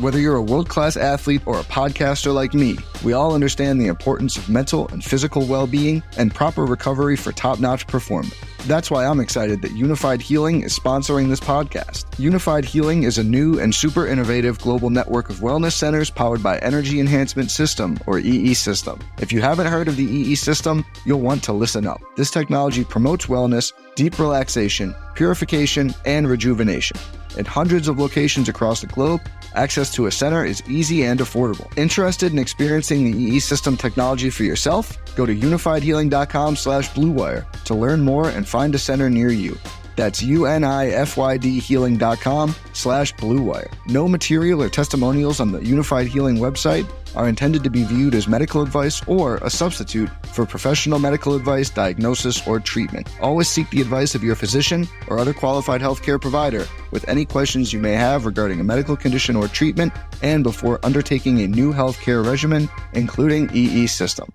Whether you're a world-class athlete or a podcaster like me, we all understand the importance of mental and physical well-being and proper recovery for top-notch performance. That's why I'm excited that Unified Healing is sponsoring this podcast. Unified Healing is a new and super innovative global network of wellness centers powered by Energy Enhancement System, or EE System. If you haven't heard of the EE System, you'll want to listen up. This technology promotes wellness, deep relaxation, purification, and rejuvenation. In hundreds of locations across the globe, access to a center is easy and affordable. Interested in experiencing the EE System technology for yourself? Go to unifiedhealing.com/bluewire to learn more and find a center near you. That's unifydhealing.com/bluewire. No material or testimonials on the Unified Healing website are intended to be viewed as medical advice or a substitute for professional medical advice, diagnosis, or treatment. Always seek the advice of your physician or other qualified healthcare provider with any questions you may have regarding a medical condition or treatment and before undertaking a new healthcare regimen, including EE System.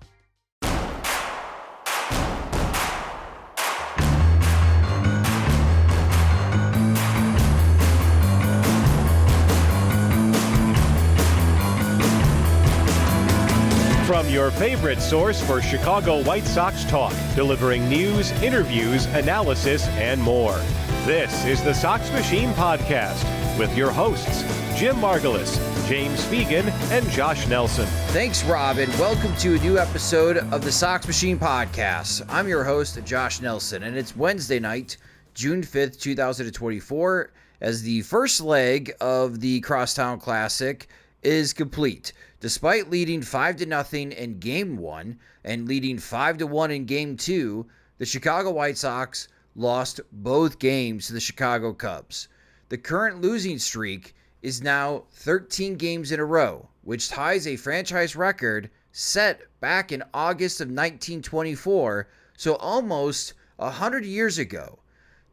From your favorite source for Chicago White Sox talk, delivering news, interviews, analysis, and more. This is the Sox Machine podcast with your hosts, Jim Margulis, James Fegan, and Josh Nelson. Thanks, Rob, and welcome to a new episode of the Sox Machine podcast. I'm your host, Josh Nelson, and it's Wednesday night, June 5th, 2024, as the first leg of the Crosstown Classic is complete. Despite leading 5-0 in Game 1 and leading 5-1 in Game 2, the Chicago White Sox lost both games to the Chicago Cubs. The current losing streak is now 13 games in a row, which ties a franchise record set back in August of 1924, so almost 100 years ago.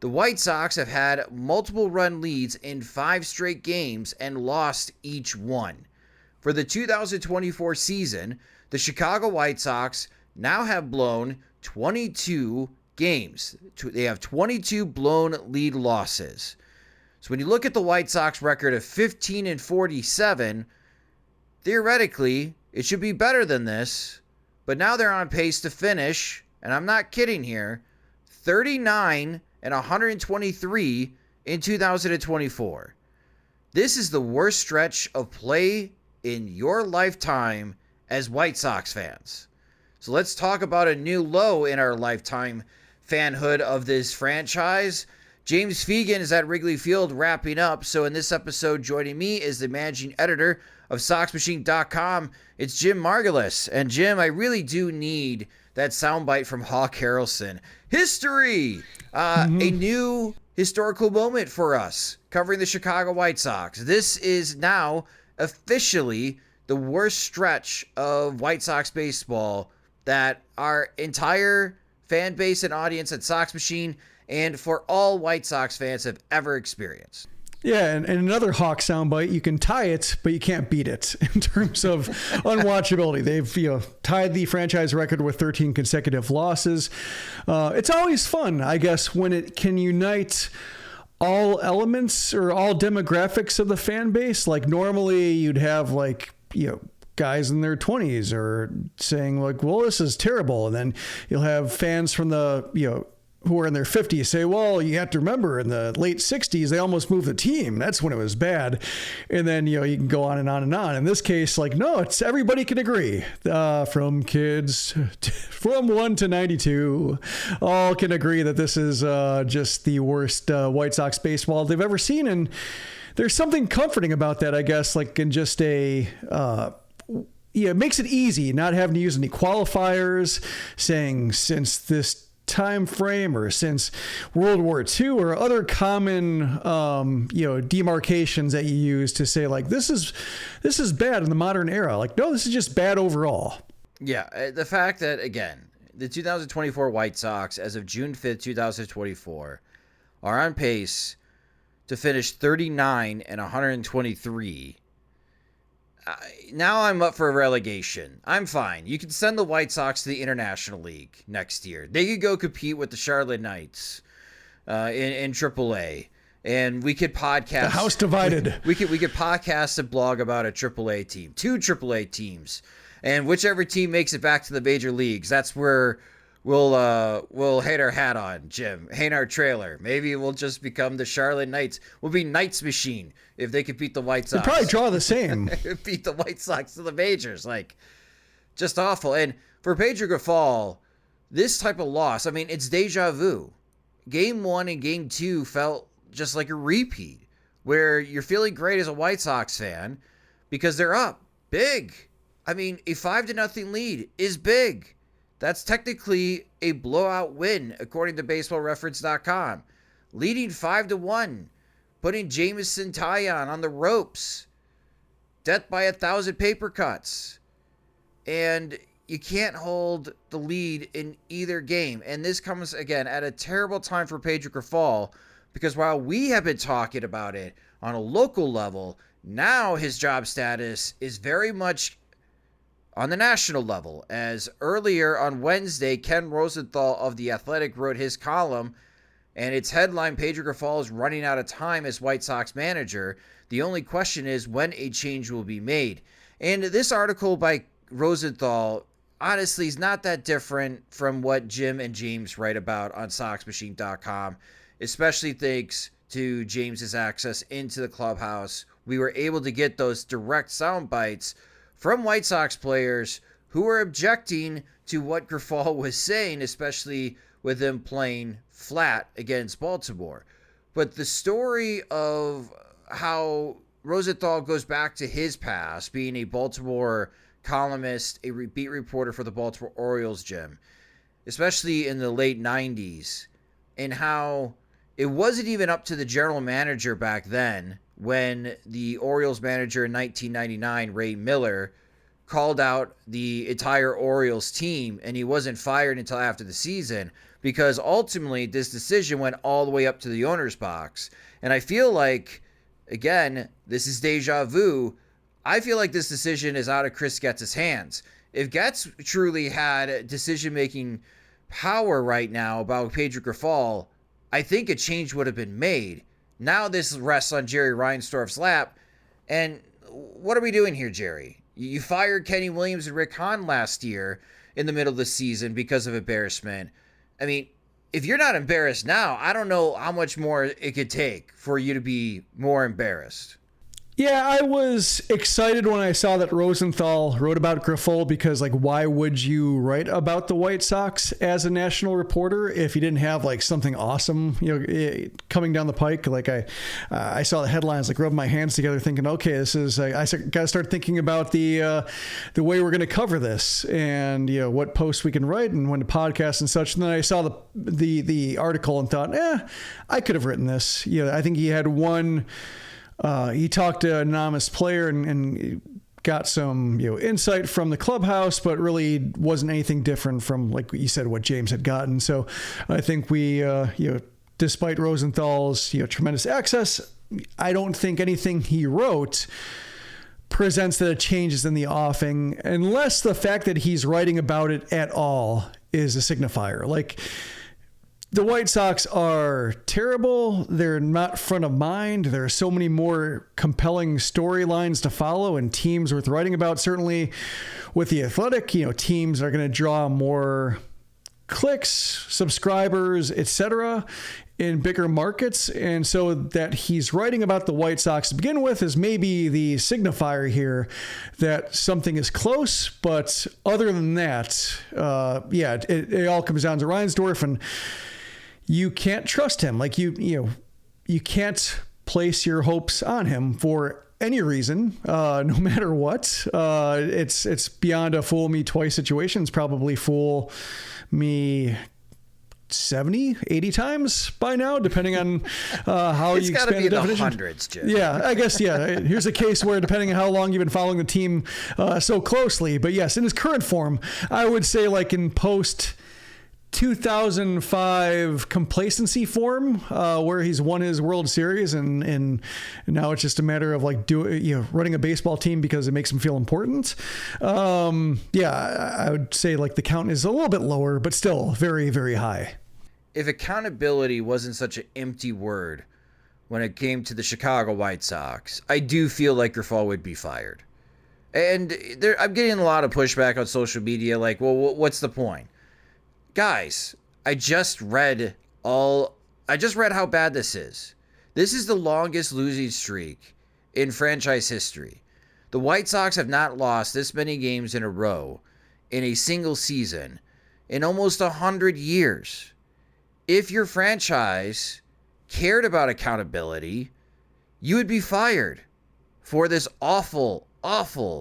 The White Sox have had multiple run leads in 5 straight games and lost each one. For the 2024 season, the Chicago White Sox now have blown 22 games. They have 22 blown lead losses. So when you look at the White Sox record of 15-47, theoretically, it should be better than this. But now they're on pace to finish, and I'm not kidding here, 39-123 in 2024. This is the worst stretch of play in your lifetime as White Sox fans. So let's talk about a new low in our lifetime fanhood of this franchise. James Fegan is at Wrigley Field wrapping up. So in this episode, joining me is the managing editor of SoxMachine.com. It's Jim Margulis. And Jim, I really do need that soundbite from Hawk Harrelson. History! A new historical moment for us covering the Chicago White Sox. This is now officially the worst stretch of White Sox baseball that our entire fan base and audience at Sox Machine and for all White Sox fans have ever experienced. Yeah, and another Hawk soundbite, you can tie it, but you can't beat it in terms of unwatchability. They've tied the franchise record with 13 consecutive losses. It's always fun, I guess, when it can unite all elements or all demographics of the fan base. Like normally you'd have guys in their 20s or saying like, well, this is terrible. And then you'll have fans from the, who are in their 50s say, well, you have to remember in the late 60s, they almost moved the team. That's when it was bad. And then, you can go on and on and on. In this case, no, it's everybody can agree. From kids from 1 to 92, all can agree that this is just the worst White Sox baseball they've ever seen. And there's something comforting about that, I guess, in just it makes it easy not having to use any qualifiers saying since this time frame or since World War II or other common demarcations that you use to say this is bad in the modern era. No, this is just bad overall. Yeah, the fact that, again, the 2024 White Sox as of June 5th, 2024 are on pace to finish 39-123. Now I'm up for relegation. I'm fine. You can send the White Sox to the International League next year. They could go compete with the Charlotte Knights in AAA. And we could podcast. The house divided. We could podcast and blog about a AAA team, 2 AAA teams, and whichever team makes it back to the major leagues, that's where we'll hang our hat on, Jim. Hang our trailer. Maybe we'll just become the Charlotte Knights. We'll be Knights Machine if they could beat the White Sox. They'd probably draw the same. Beat the White Sox to the majors, like just awful. And for Pedro Grifol, this type of loss, I mean, it's deja vu. Game 1 and Game 2 felt just like a repeat, where you're feeling great as a White Sox fan because they're up big. I mean, a 5-0 lead is big. That's technically a blowout win, according to BaseballReference.com. Leading 5-1, putting Jameson Taillon on the ropes. Death by 1,000 paper cuts. And you can't hold the lead in either game. And this comes, again, at a terrible time for Pedro Grifol, because while we have been talking about it on a local level, now his job status is very much on the national level. As earlier on Wednesday, Ken Rosenthal of The Athletic wrote his column, and its headline, Pedro Grifol is running out of time as White Sox manager. The only question is when a change will be made. And this article by Rosenthal, honestly, is not that different from what Jim and James write about on SoxMachine.com, especially thanks to James's access into the clubhouse. We were able to get those direct sound bites from White Sox players who were objecting to what Grifol was saying, especially with him playing flat against Baltimore. But the story of how Rosenthal goes back to his past, being a Baltimore columnist, a beat reporter for the Baltimore Orioles, Jim, especially in the late 90s, and how it wasn't even up to the general manager back then when the Orioles manager in 1999, Ray Miller, called out the entire Orioles team, and he wasn't fired until after the season, because ultimately this decision went all the way up to the owner's box. And I feel like, again, this is deja vu. I feel like this decision is out of Chris Getz's hands. If Getz truly had decision-making power right now about Pedro Grifol, I think a change would have been made. Now this rests on Jerry Reinsdorf's lap. And what are we doing here, Jerry? You fired Kenny Williams and Rick Hahn last year in the middle of the season because of embarrassment. I mean, if you're not embarrassed now, I don't know how much more it could take for you to be more embarrassed. Yeah, I was excited when I saw that Rosenthal wrote about Grifol, because, like, why would you write about the White Sox as a national reporter if you didn't have, like, something awesome, coming down the pike? Like, I saw the headlines, like, rubbed my hands together thinking, okay, this is, I got to start thinking about the way we're going to cover this, and, what posts we can write and when to podcast and such. And then I saw the article and thought, I could have written this. I think he had one... he talked to an anonymous player and got some insight from the clubhouse, but really wasn't anything different from, like you said, what James had gotten. So I think we, despite Rosenthal's tremendous access, I don't think anything he wrote presents that a change is in the offing, unless the fact that he's writing about it at all is a signifier. Like, the White Sox are terrible. They're not front of mind. There are so many more compelling storylines to follow and teams worth writing about. Certainly with The Athletic, teams are going to draw more clicks, subscribers, etc. in bigger markets. And so that he's writing about the White Sox to begin with is maybe the signifier here that something is close. But other than that, it all comes down to Reinsdorf, and you can't trust him. Like, you can't place your hopes on him for any reason, no matter what. It's beyond a fool me twice situation. It's probably fool me 70, 80 times by now, depending on how you expand the definition. It's got to be in the hundreds, Jim. Yeah, I guess, yeah. Here's a case where, depending on how long you've been following the team so closely. But yes, in his current form, I would say, like, in post 2005 complacency form, where he's won his World Series and now it's just a matter of, like, running a baseball team because it makes him feel important. I would say, like, the count is a little bit lower, but still very, very high. If accountability wasn't such an empty word, when it came to the Chicago White Sox, I do feel like Grifol would be fired. And I'm getting a lot of pushback on social media, like, well, what's the point? Guys, I just read how bad this is. This is the longest losing streak in franchise history. The White Sox have not lost this many games in a row in a single season in almost 100 years. If your franchise cared about accountability, you would be fired for this awful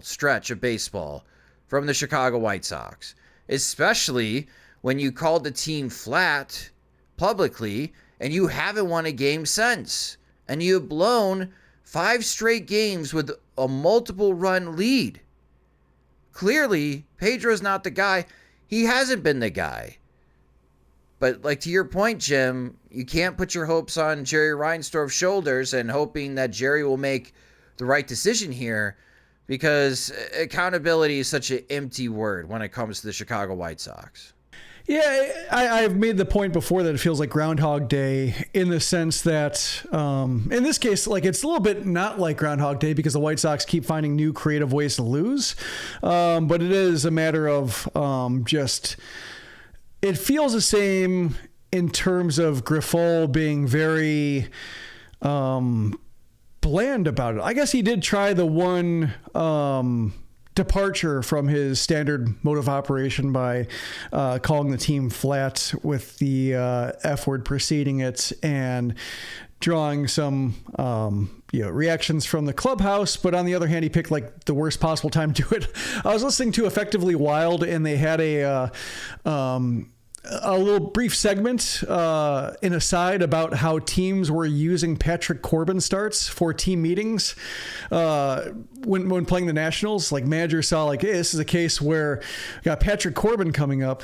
stretch of baseball from the Chicago White Sox, especially when you called the team flat publicly and you haven't won a game since, and you have blown 5 straight games with a multiple run lead. Clearly, Pedro's not the guy. He hasn't been the guy. But like to your point, Jim, you can't put your hopes on Jerry Reinsdorf's shoulders and hoping that Jerry will make the right decision here, because accountability is such an empty word when it comes to the Chicago White Sox. Yeah, I've made the point before that it feels like Groundhog Day in the sense that, in this case, like it's a little bit not like Groundhog Day because the White Sox keep finding new creative ways to lose. But it is a matter of it feels the same in terms of Grifol being very bland about it. I guess he did try the one departure from his standard mode of operation by calling the team flat with the F word preceding it and drawing some reactions from the clubhouse. But on the other hand, he picked like the worst possible time to do it. I was listening to Effectively Wild, and they had a little brief segment in a side about how teams were using Patrick Corbin starts for team meetings when playing the Nationals. Like managers saw like, hey, this is a case where we got Patrick Corbin coming up.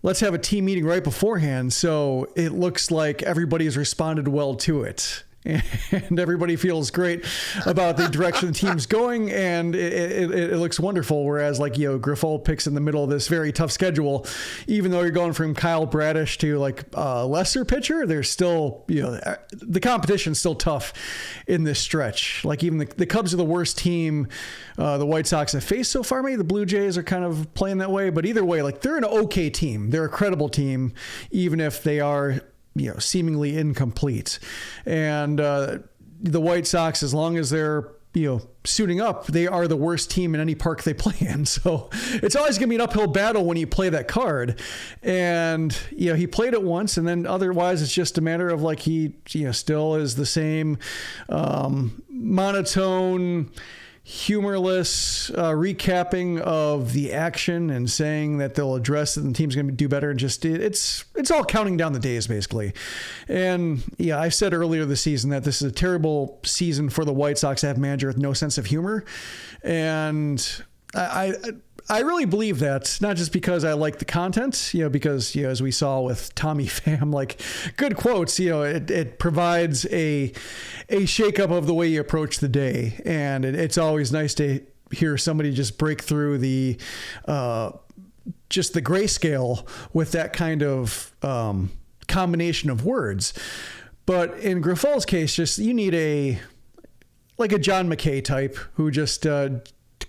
Let's have a team meeting right beforehand. So it looks like everybody's responded well to it. And everybody feels great about the direction the team's going, and it looks wonderful. Whereas, like, Grifol picks in the middle of this very tough schedule, even though you're going from Kyle Bradish to like a lesser pitcher, there's still, the competition's still tough in this stretch. Like even the Cubs are the worst team the White Sox have faced so far. Maybe the Blue Jays are kind of playing that way, but either way, like they're an okay team. They're a credible team, even if they are seemingly incomplete. And the White Sox, as long as they're suiting up, they are the worst team in any park they play in. So it's always going to be an uphill battle when you play that card. And he played it once, and then otherwise it's just a matter of like he still is the same monotone, humorless recapping of the action and saying that they'll address it and the team's going to do better. And just it's all counting down the days basically. And I've said earlier this season that this is a terrible season for the White Sox to have a manager with no sense of humor. And I really believe that, not just because I like the content, because, as we saw with Tommy Pham, like good quotes, it provides a shakeup of the way you approach the day. And it's always nice to hear somebody just break through the, just the grayscale with that kind of, combination of words. But in Grifol's case, just, you need a John McKay type who just,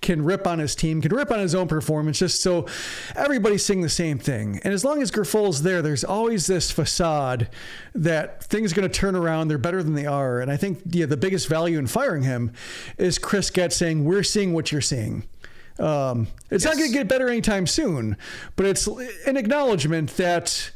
can rip on his team, can rip on his own performance, just so everybody's saying the same thing. And as long as Grifol's there, there's always this facade that things are going to turn around. They're better than they are. And I think the biggest value in firing him is Chris Getz saying, we're seeing what you're seeing. It's not going to get better anytime soon, but it's an acknowledgement that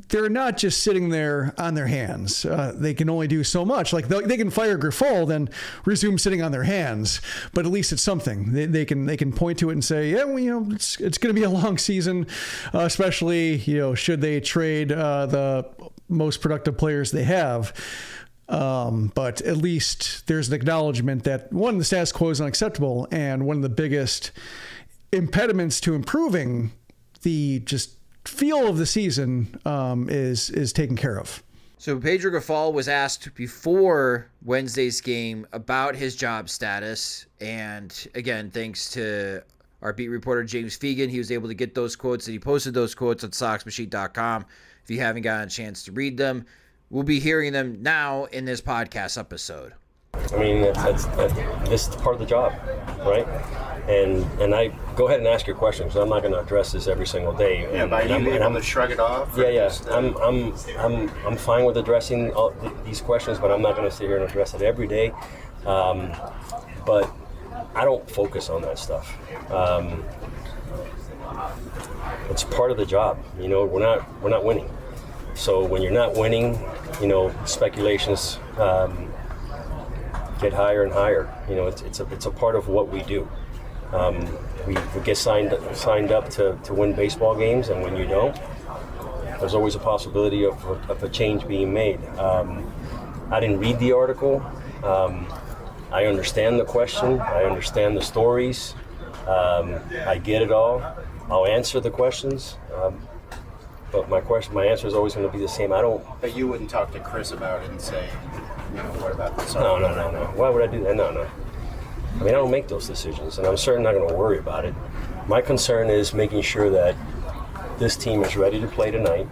they're not just sitting there on their hands. They can only do so much. Like they can fire Grifol, then resume sitting on their hands. But at least it's something. They can point to it and say, it's going to be a long season, especially should they trade the most productive players they have. But at least there's an acknowledgement that one, the status quo is unacceptable, and one of the biggest impediments to improving the just feel of the season is taken care of. So Pedro Grifol was asked before Wednesday's game about his job status, and again, thanks to our beat reporter James Fegan, he was able to get those quotes, and he posted those quotes on SoxMachine.com if you haven't gotten a chance to read them. we'll be hearing them now in this podcast episode. I mean, this is part of the job, right? And I go ahead and ask your questions. I'm not going to address this every single day. Yeah, by you able to shrug it off. Yeah. I'm fine with addressing all these questions, but I'm not going to sit here and address it every day. But I don't focus on that stuff. It's part of the job. You know, we're not winning. So when you're not winning, you know, speculations get higher and higher. You know, it's a part of what we do. We get signed up to win baseball games, and when you don't, there's always a possibility of a change being made. I didn't read the article. I understand the question. I understand the stories. I get it all. I'll answer the questions. But my answer is always going to be the same. But you wouldn't talk to Chris about it and say, you know, what about this? No. Why would I do that? No. I mean, I don't make those decisions, and I'm certainly not going to worry about it. My concern is making sure that this team is ready to play tonight,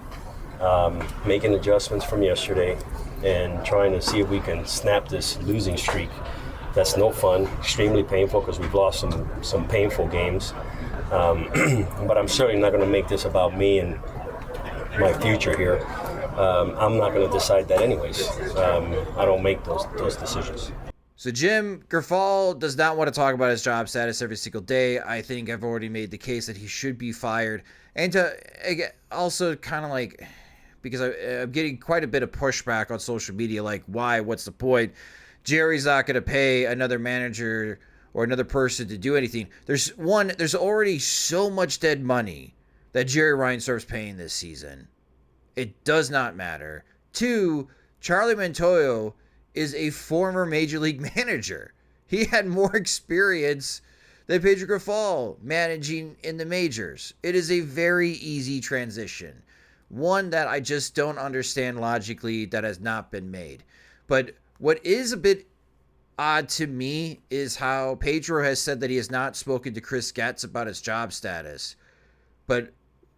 making adjustments from yesterday, and trying to see if we can snap this losing streak. That's no fun, extremely painful, because we've lost some painful games. But I'm certainly not going to make this about me and my future here. I'm not going to decide that anyways. I don't make those decisions. So Jim Grifol does not want to talk about his job status every single day. I think I've already made the case that he should be fired. And to also kind of like, because I'm getting quite a bit of pushback on social media, like, why? What's the point? Jerry's not going to pay another manager or another person to do anything. There's already so much dead money that Jerry Reinsdorf's paying this season. It does not matter. 2, Charlie Montoyo is a former Major League manager. He had more experience than Pedro Grifol managing in the majors. It is a very easy transition. One that I just don't understand logically that has not been made. But what is a bit odd to me is how Pedro has said that he has not spoken to Chris Getz about his job status. But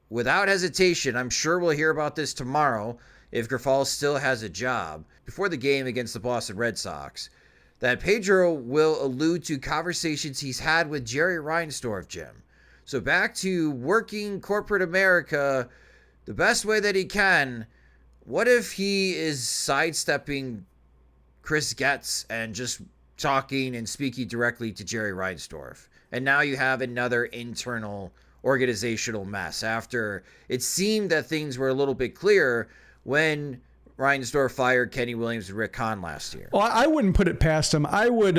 without hesitation, I'm sure we'll hear about this tomorrow if Grifol still has a job before the game against the Boston Red Sox, that Pedro will allude to conversations he's had with Jerry Reinsdorf, Jim. So back to working corporate America the best way that he can. What if he is sidestepping Chris Getz and just talking and speaking directly to Jerry Reinsdorf? And now you have another internal organizational mess after it seemed that things were a little bit clearer when Reinsdorf fired Kenny Williams and Rick Hahn last year. Well, I wouldn't put it past him. I would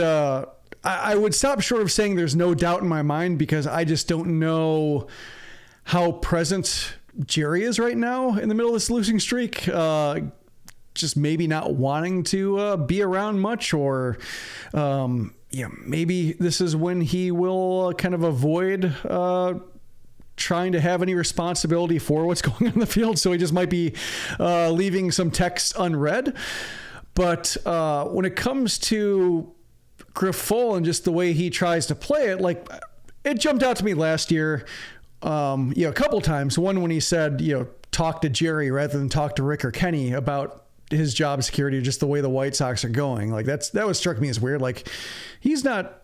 stop short of saying there's no doubt in my mind, because I just don't know how present Jerry is right now in the middle of this losing streak. Just maybe not wanting to be around much, or maybe this is when he will kind of avoid trying to have any responsibility for what's going on in the field. So he just might be leaving some text unread. But when it comes to Grifol and just the way he tries to play it, like, it jumped out to me last year, a couple times. One, when he said, talk to Jerry rather than talk to Rick or Kenny about his job security, or just the way the White Sox are going. Like, that was struck me as weird. Like, he's not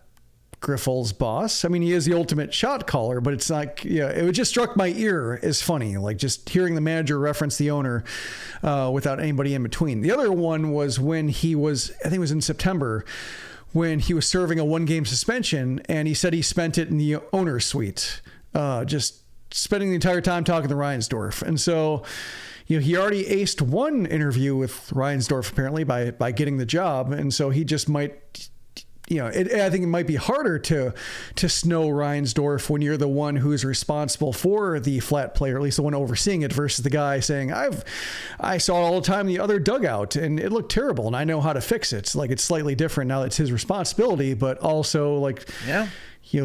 Grifol's boss. I mean, he is the ultimate shot caller, but it's like, it just struck my ear as funny, like just hearing the manager reference the owner without anybody in between. The other one was when he was, I think it was in September, when he was serving a 1-game suspension, and he said he spent it in the owner's suite, just spending the entire time talking to Reinsdorf. And so, he already aced one interview with Reinsdorf apparently by getting the job. And so he just might, I think it might be harder to snow Reinsdorf when you're the one who's responsible for the flat play, or at least the one overseeing it, versus the guy saying, I saw it all the time in the other dugout and it looked terrible and I know how to fix it. Like, it's slightly different now that it's his responsibility, but also, like,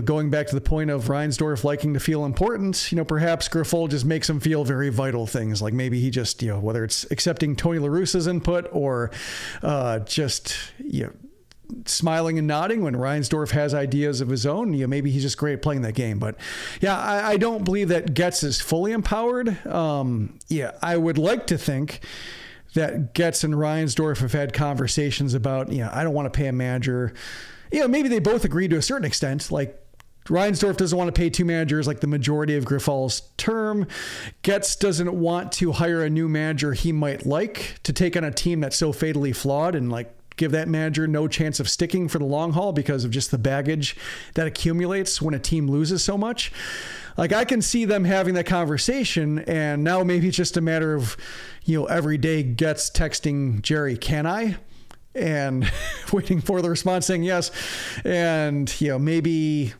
going back to the point of Reinsdorf liking to feel important, perhaps Grifol just makes him feel very vital things. Like, maybe he just, whether it's accepting Tony La Russa's input or smiling and nodding when Reinsdorf has ideas of his own, maybe he's just great at playing that game. But I don't believe that Getz is fully empowered. I would like to think that Getz and Reinsdorf have had conversations about, I don't want to pay a manager. Maybe they both agree to a certain extent. Like Reinsdorf doesn't want to pay 2 managers like the majority of Grifol's term. Getz doesn't want to hire a new manager he might like to take on a team that's so fatally flawed and like give that manager no chance of sticking for the long haul because of just the baggage that accumulates when a team loses so much. Like I can see them having that conversation, and now maybe it's just a matter of, every day Getz texting Jerry, "Can I?" and waiting for the response saying yes. And, maybe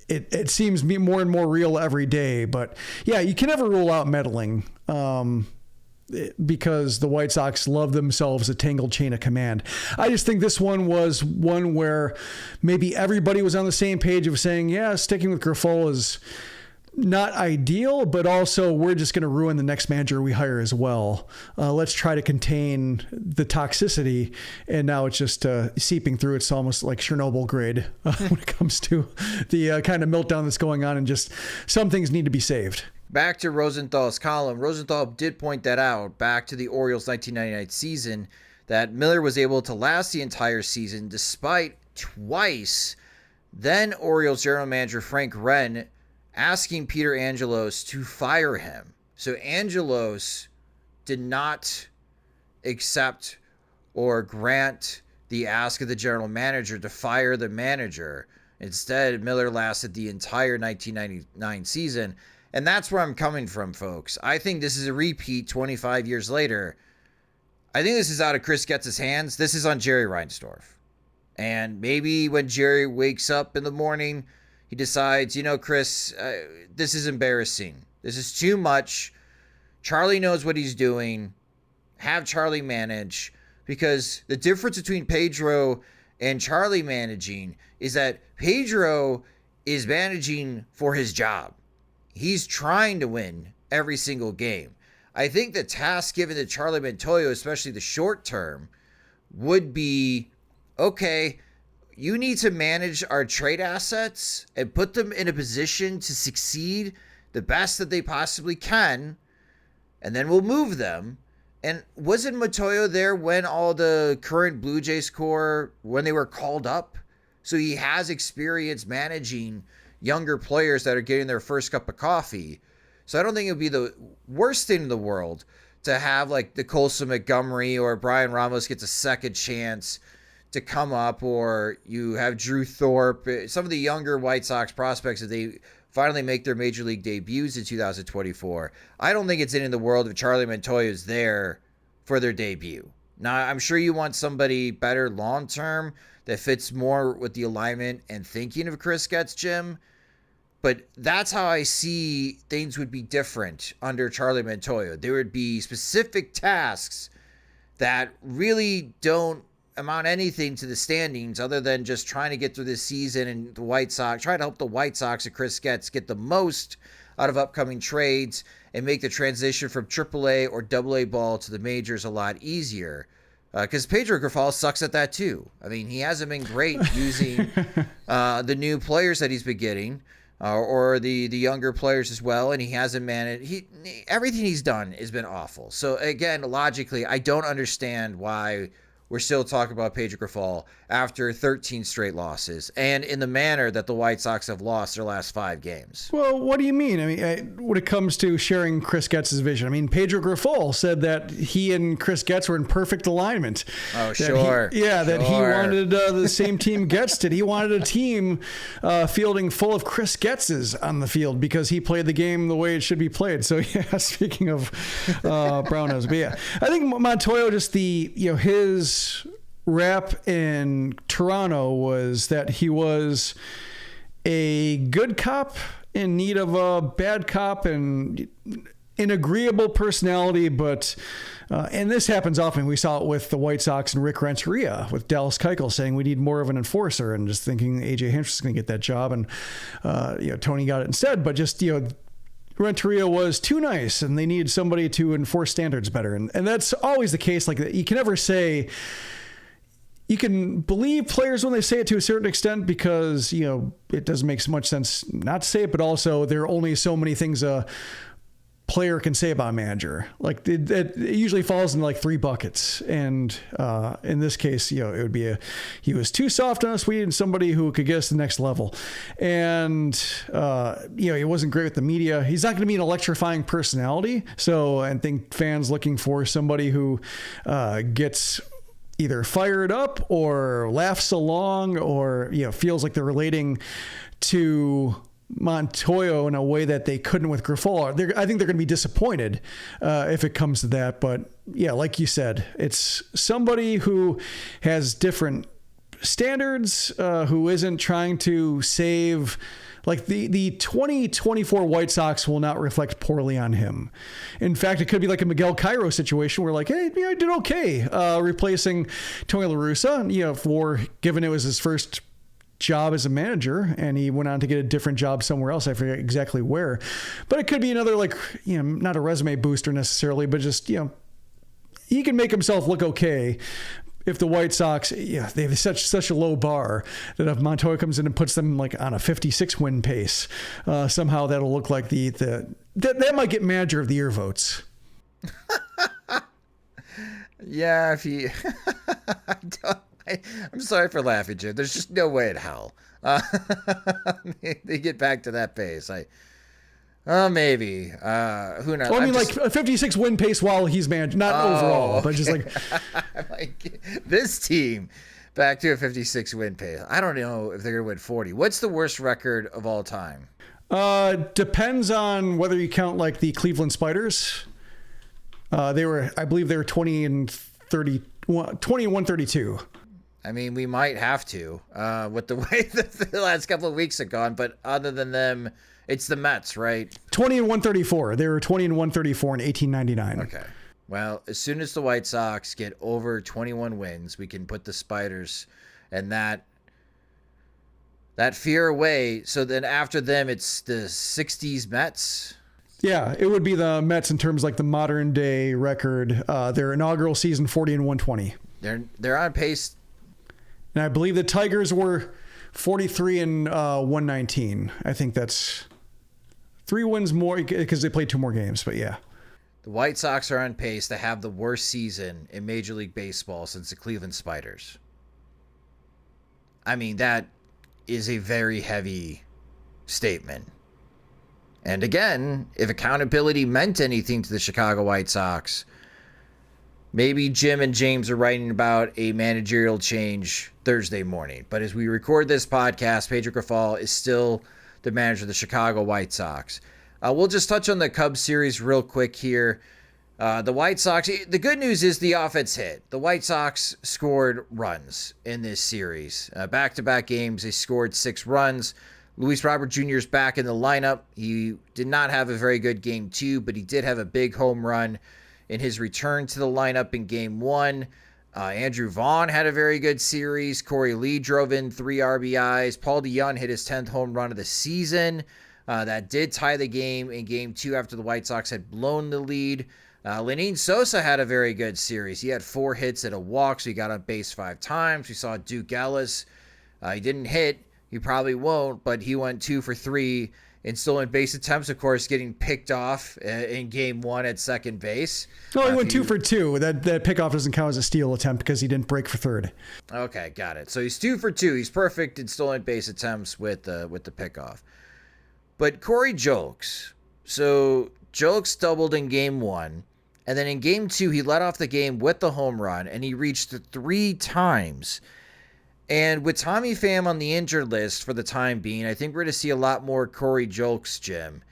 it seems more and more real every day, but yeah, you can never rule out meddling. Because the White Sox love themselves a tangled chain of command. I just think this one was one where maybe everybody was on the same page of saying, yeah, sticking with Grifol is not ideal, but also we're just going to ruin the next manager we hire as well. Let's try to contain the toxicity. And now it's just seeping through. It's almost like Chernobyl grade when it comes to the kind of meltdown that's going on, and just some things need to be saved. Back to Rosenthal's column. Rosenthal did point that out back to the Orioles' 1999 season, that Miller was able to last the entire season despite twice then Orioles general manager Frank Wren asking Peter Angelos to fire him. So Angelos did not accept or grant the ask of the general manager to fire the manager. Instead, Miller lasted the entire 1999 season. And that's where I'm coming from, folks. I think this is a repeat 25 years later. I think this is out of Chris Getz's hands. This is on Jerry Reinsdorf. And maybe when Jerry wakes up in the morning, he decides, Chris, this is embarrassing. This is too much. Charlie knows what he's doing. Have Charlie manage. Because the difference between Pedro and Charlie managing is that Pedro is managing for his job. He's trying to win every single game. I think the task given to Charlie Montoyo, especially the short term, would be, okay, you need to manage our trade assets and put them in a position to succeed the best that they possibly can, and then we'll move them. And wasn't Montoyo there when all the current Blue Jays core, when they were called up? So he has experience managing younger players that are getting their first cup of coffee. So I don't think it would be the worst thing in the world to have like the Colson Montgomery or Brian Ramos gets a second chance to come up, or you have Drew Thorpe, some of the younger White Sox prospects that they finally make their major league debuts in 2024. I don't think it's in the world if Charlie Montoyo is there for their debut. Now, I'm sure you want somebody better long-term that fits more with the alignment and thinking of Chris Getz, Jim. But that's how I see things would be different under Charlie Montoyo. There would be specific tasks that really don't amount anything to the standings other than just trying to get through this season and the White Sox, try to help the White Sox and Chris Getz get the most out of upcoming trades and make the transition from AAA or AA ball to the majors a lot easier. Because Pedro Grifol sucks at that too. I mean, he hasn't been great using the new players that he's been getting, or the younger players as well, and he hasn't managed. Everything he's done has been awful. So again, logically, I don't understand why we're still talking about Pedro Grifol after 13 straight losses and in the manner that the White Sox have lost their last 5 games. Well, what do you mean? I mean, when it comes to sharing Chris Getz's vision, I mean, Pedro Grifol said that he and Chris Getz were in perfect alignment. Oh, sure. That he wanted the same team Getz did. He wanted a team fielding full of Chris Getz's on the field because he played the game the way it should be played. So, yeah, speaking of brown-nosed, but yeah, I think Montoyo, just his rap in Toronto was that he was a good cop in need of a bad cop and an agreeable personality, but and this happens often. We saw it with the White Sox and Rick Renteria, with Dallas Keuchel saying we need more of an enforcer, and just thinking AJ Hinch's going to get that job, and Tony got it instead. But just Renteria was too nice, and they needed somebody to enforce standards better, and that's always the case. Like, you can never say. You can believe players when they say it to a certain extent because, it doesn't make so much sense not to say it, but also there are only so many things a player can say about a manager. Like it usually falls into like 3 buckets. And in this case, it would be he was too soft on us. We needed somebody who could get us to the next level. And, he wasn't great with the media. He's not going to be an electrifying personality. So I think fans looking for somebody who gets either fired up or laughs along or, feels like they're relating to Montoyo in a way that they couldn't with Grifol. I think they're going to be disappointed if it comes to that. But yeah, like you said, it's somebody who has different standards, who isn't trying to save. Like the 2024 White Sox will not reflect poorly on him. In fact, it could be like a Miguel Cairo situation where like, hey, I did okay replacing Tony La Russa, for given it was his first job as a manager and he went on to get a different job somewhere else. I forget exactly where, but it could be another like, not a resume booster necessarily, but just, he can make himself look okay. If the White Sox, they have such a low bar that if Montoya comes in and puts them like on a 56 win pace, somehow that'll look like that might get manager of the year votes. Yeah, if he, I'm sorry for laughing, Jim. There's just no way in hell they get back to that pace. Maybe. Who knows? Well, I mean, like a 56 win pace while he's managed, not overall, but just like this team back to a 56 win pace. I don't know if they're going to win 40. What's the worst record of all time? Depends on whether you count like the Cleveland Spiders. I believe they were 20 and 132. I mean, we might have to, with the way the last couple of weeks have gone, but other than them, it's the Mets, right? 20 and 134. They were 20 and 134 in 1899. Okay. Well, as soon as the White Sox get over 21 wins, we can put the Spiders and that fear away. So then after them, it's the 60s Mets. Yeah, it would be the Mets in terms like the modern day record. Their inaugural season, 40 and 120. They're on pace. And I believe the Tigers were 43 and 119. I think that's 3 wins more because they played 2 more games, but yeah. The White Sox are on pace to have the worst season in Major League Baseball since the Cleveland Spiders. I mean, that is a very heavy statement. And again, if accountability meant anything to the Chicago White Sox, maybe Jim and James are writing about a managerial change Thursday morning. But as we record this podcast, Pedro Grifol is still the manager of the Chicago White Sox. We'll just touch on the Cubs series real quick here. The White Sox, the good news is the offense hit. The White Sox scored runs in this series. Back-to-back games, they scored 6 runs. Luis Robert Jr. is back in the lineup. He did not have a very good game 2, but he did have a big home run in his return to the lineup in game 1. Andrew Vaughn had a very good series. Corey Lee drove in 3 RBIs. Paul DeJong hit his 10th home run of the season. That did tie the game in game 2 after the White Sox had blown the lead. Lenyn Sosa had a very good series. He had 4 hits and a walk, so he got on base 5 times. We saw Duke Ellis. He didn't hit. He probably won't, but he went 2 for 3 in stolen base attempts, of course, getting picked off in game 1 at second base. No, he went 2 for 2. That pickoff doesn't count as a steal attempt because he didn't break for third. Okay, got it. So he's 2 for 2. He's perfect in stolen base attempts with the pickoff. But Corey Julks. So Julks doubled in game 1. And then in game 2, he led off the game with the home run, and he reached 3 times. And with Tommy Pham on the injured list for the time being, I think we're going to see a lot more Corey Julks, Jim.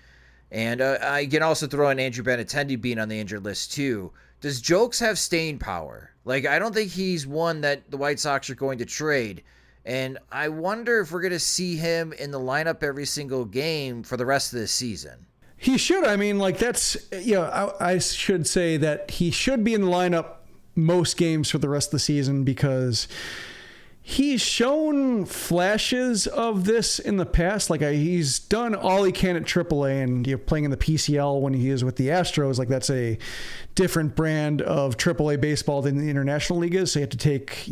And I can also throw in Andrew Benintendi being on the injured list too. Does Julks have staying power? Like, I don't think he's one that the White Sox are going to trade. And I wonder if we're going to see him in the lineup every single game for the rest of this season. He should. I mean, like that's, I should say that he should be in the lineup most games for the rest of the season because he's shown flashes of this in the past. Like he's done all he can at AAA and playing in the PCL when he is with the Astros. Like that's a different brand of AAA baseball than the International League is. So you have to take,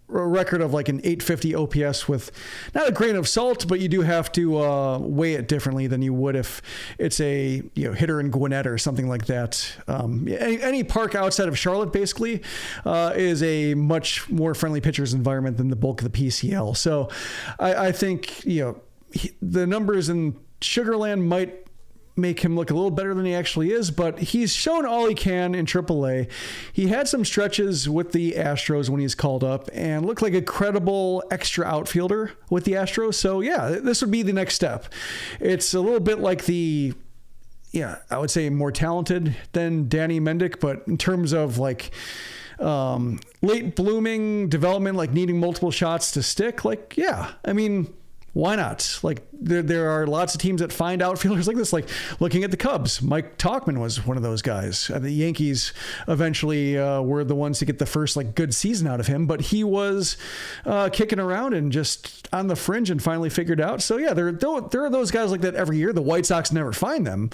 record of like an 850 OPS with not a grain of salt, but you do have to weigh it differently than you would if it's a hitter in Gwinnett or something like that. Any park outside of Charlotte basically is a much more friendly pitcher's environment than the bulk of the PCL. So I think the numbers in Sugarland might make him look a little better than he actually is, but he's shown all he can in AAA. He had some stretches with the Astros when he's called up and looked like a credible extra outfielder with the Astros. So yeah, this would be the next step. It's a little bit like I would say more talented than Danny Mendick, but in terms of like late blooming development, like needing multiple shots to stick, like, yeah, I mean, why not? Like there are lots of teams that find outfielders like this, like looking at the Cubs. Mike Tauchman was one of those guys. The Yankees eventually were the ones to get the first like good season out of him, but he was kicking around and just on the fringe and finally figured out. So yeah, there are those guys like that every year. The White Sox never find them,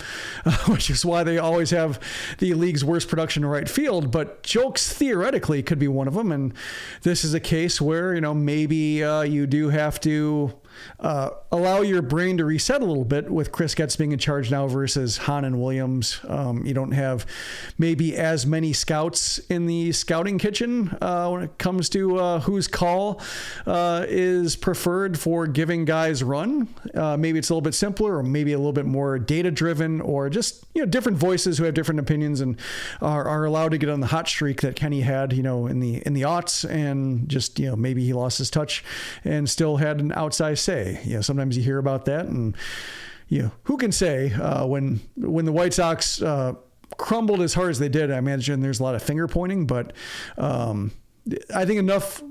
which is why they always have the league's worst production in right field. But Jokes theoretically could be one of them. And this is a case where, maybe you do have to allow your brain to reset a little bit with Chris Getz being in charge now versus Hahn and Williams. You don't have maybe as many scouts in the scouting kitchen when it comes to whose call is preferred for giving guys run. Maybe it's a little bit simpler, or maybe a little bit more data driven, or just different voices who have different opinions and are allowed to get on the hot streak that Kenny had in the aughts, and just maybe he lost his touch and still had an outsized say. Sometimes you hear about that, and who can say when the White Sox crumbled as hard as they did. I imagine there's a lot of finger pointing, but I think enough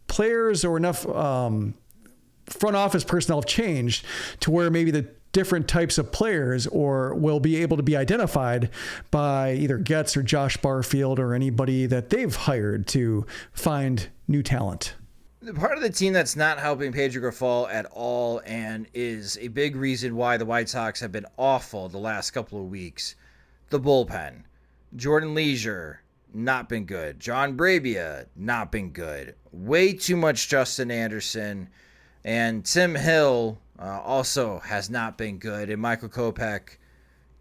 players or enough front office personnel have changed to where maybe the different types of players will be able to be identified by either Getz or Josh Barfield or anybody that they've hired to find new talent. The part of the team that's not helping Pedro Grifol at all, and is a big reason why the White Sox have been awful the last couple of weeks, the bullpen. Jordan Leisure, not been good. John Brabia, not been good. Way too much Justin Anderson. And Tim Hill also has not been good. And Michael Kopech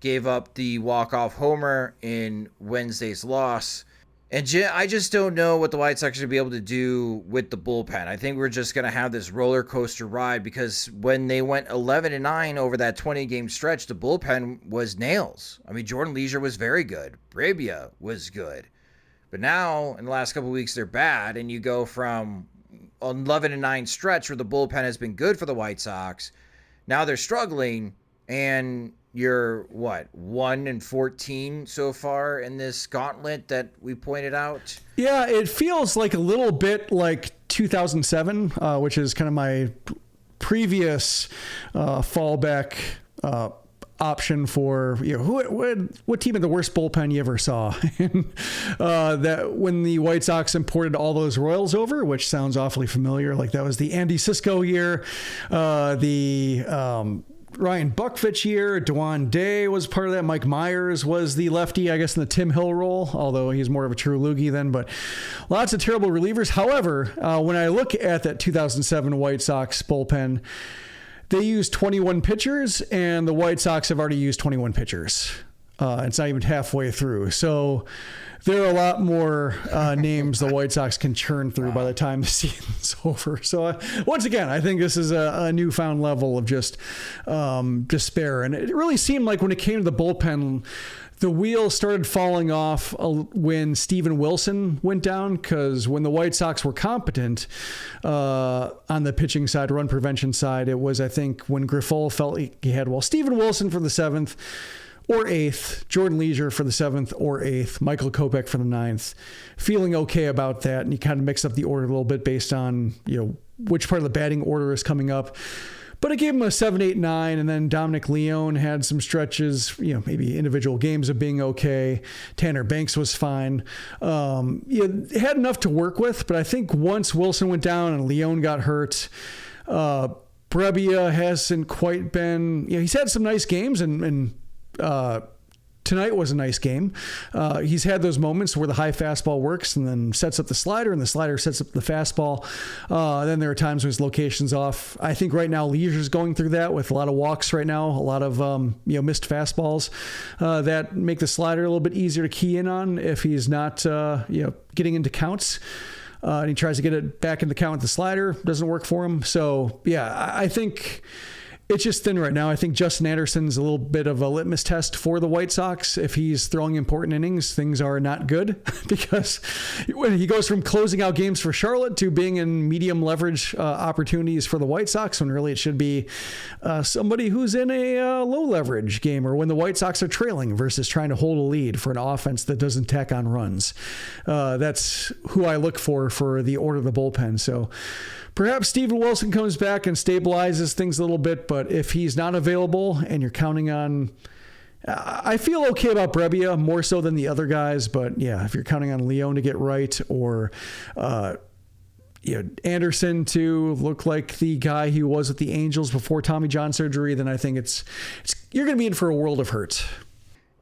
gave up the walk-off homer in Wednesday's loss. And I just don't know what the White Sox are going to be able to do with the bullpen. I think we're just going to have this roller coaster ride, because when they went 11-9 over that 20-game stretch, the bullpen was nails. I mean, Jordan Leisure was very good. Brabia was good. But now, in the last couple of weeks, they're bad, and you go from 11-9 stretch where the bullpen has been good for the White Sox. Now they're struggling, and you're 1-14 so far in this gauntlet that we pointed out. Yeah, it feels like a little bit like 2007, which is kind of my previous fallback option for what team had the worst bullpen you ever saw. That when the White Sox imported all those Royals over, which sounds awfully familiar, like that was the Andy Cisco year, the Ryan Buckfitch year. Dwan Day was part of that. Mike Myers was the lefty, I guess, in the Tim Hill role, although he's more of a true loogie then. But lots of terrible relievers. However, when I look at that 2007 White Sox bullpen, they used 21 pitchers, and the White Sox have already used 21 pitchers. It's not even halfway through. So there are a lot more names the White Sox can churn through by the time the season's over. So once again, I think this is a newfound level of just despair. And it really seemed like when it came to the bullpen, the wheel started falling off when Steven Wilson went down, because when the White Sox were competent on the pitching side, run prevention side, it was, I think, when Grifol felt he had, Steven Wilson for the 7th or 8th, Jordan Leisure for the 7th or 8th, Michael Kopech for the 9th, feeling okay about that. And he kind of mixed up the order a little bit based on, which part of the batting order is coming up. But it gave him a 7, 8, 9, and then Dominic Leone had some stretches, maybe individual games of being okay. Tanner Banks was fine. Had enough to work with, but I think once Wilson went down and Leone got hurt, Brebbia hasn't quite been. He's had some nice games and tonight was a nice game. He's had those moments where the high fastball works and then sets up the slider, and the slider sets up the fastball. Then there are times when his location's off. I think right now Leisure's going through that with a lot of walks right now, a lot of missed fastballs that make the slider a little bit easier to key in on if he's not getting into counts. And he tries to get it back into count with the slider. Doesn't work for him. So, yeah, I think it's just thin right now. I think Justin Anderson's a little bit of a litmus test for the White Sox. If he's throwing important innings, things are not good because when he goes from closing out games for Charlotte to being in medium leverage opportunities for the White Sox, when really it should be somebody who's in a low leverage game, or when the White Sox are trailing versus trying to hold a lead for an offense that doesn't tack on runs. That's who I look for the order of the bullpen. So perhaps Steven Wilson comes back and stabilizes things a little bit, but if he's not available and you're counting on, I feel okay about Brebbia more so than the other guys, but yeah, if you're counting on Leone to get right, or Anderson to look like the guy he was with the Angels before Tommy John surgery, then I think it's you're going to be in for a world of hurt.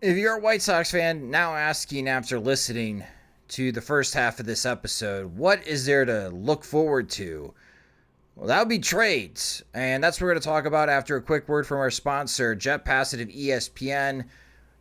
If you're a White Sox fan now asking after listening to the first half of this episode, what is there to look forward to? Well, that would be trades, and that's what we're going to talk about after a quick word from our sponsor. Jeff Passett of ESPN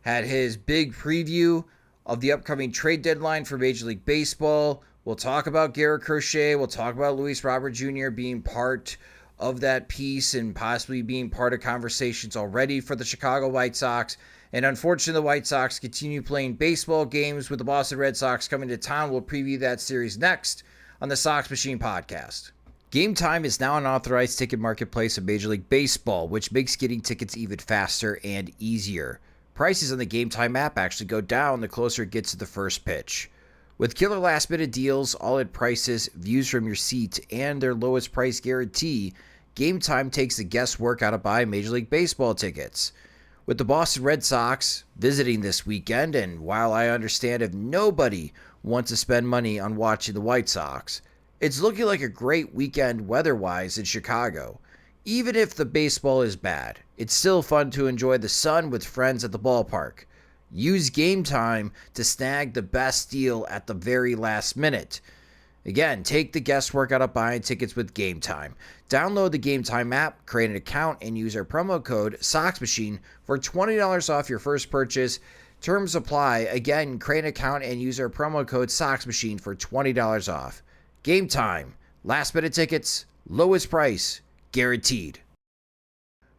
had his big preview of the upcoming trade deadline for Major League Baseball. We'll talk about Garrett Crochet. We'll talk about Luis Robert Jr. being part of that piece and possibly being part of conversations already for the Chicago White Sox. And unfortunately, the White Sox continue playing baseball games with the Boston Red Sox coming to town. We'll preview that series next on the Sox Machine podcast. Game Time is now an authorized ticket marketplace of Major League Baseball, which makes getting tickets even faster and easier. Prices on the Game Time app actually go down the closer it gets to the first pitch. With killer last-minute deals, all-in prices, views from your seat, and their lowest price guarantee, Game Time takes the guesswork out of buying Major League Baseball tickets. With the Boston Red Sox visiting this weekend, and while I understand if nobody wants to spend money on watching the White Sox, it's looking like a great weekend weather-wise in Chicago. Even if the baseball is bad, it's still fun to enjoy the sun with friends at the ballpark. Use Game Time to snag the best deal at the very last minute. Again, take the guesswork out of buying tickets with Game Time. Download the Game Time app, create an account, and use our promo code Sox Machine for $20 off your first purchase. Terms apply. Again, create an account and use our promo code Sox Machine for $20 off. Game Time. Last minute tickets, lowest price, guaranteed.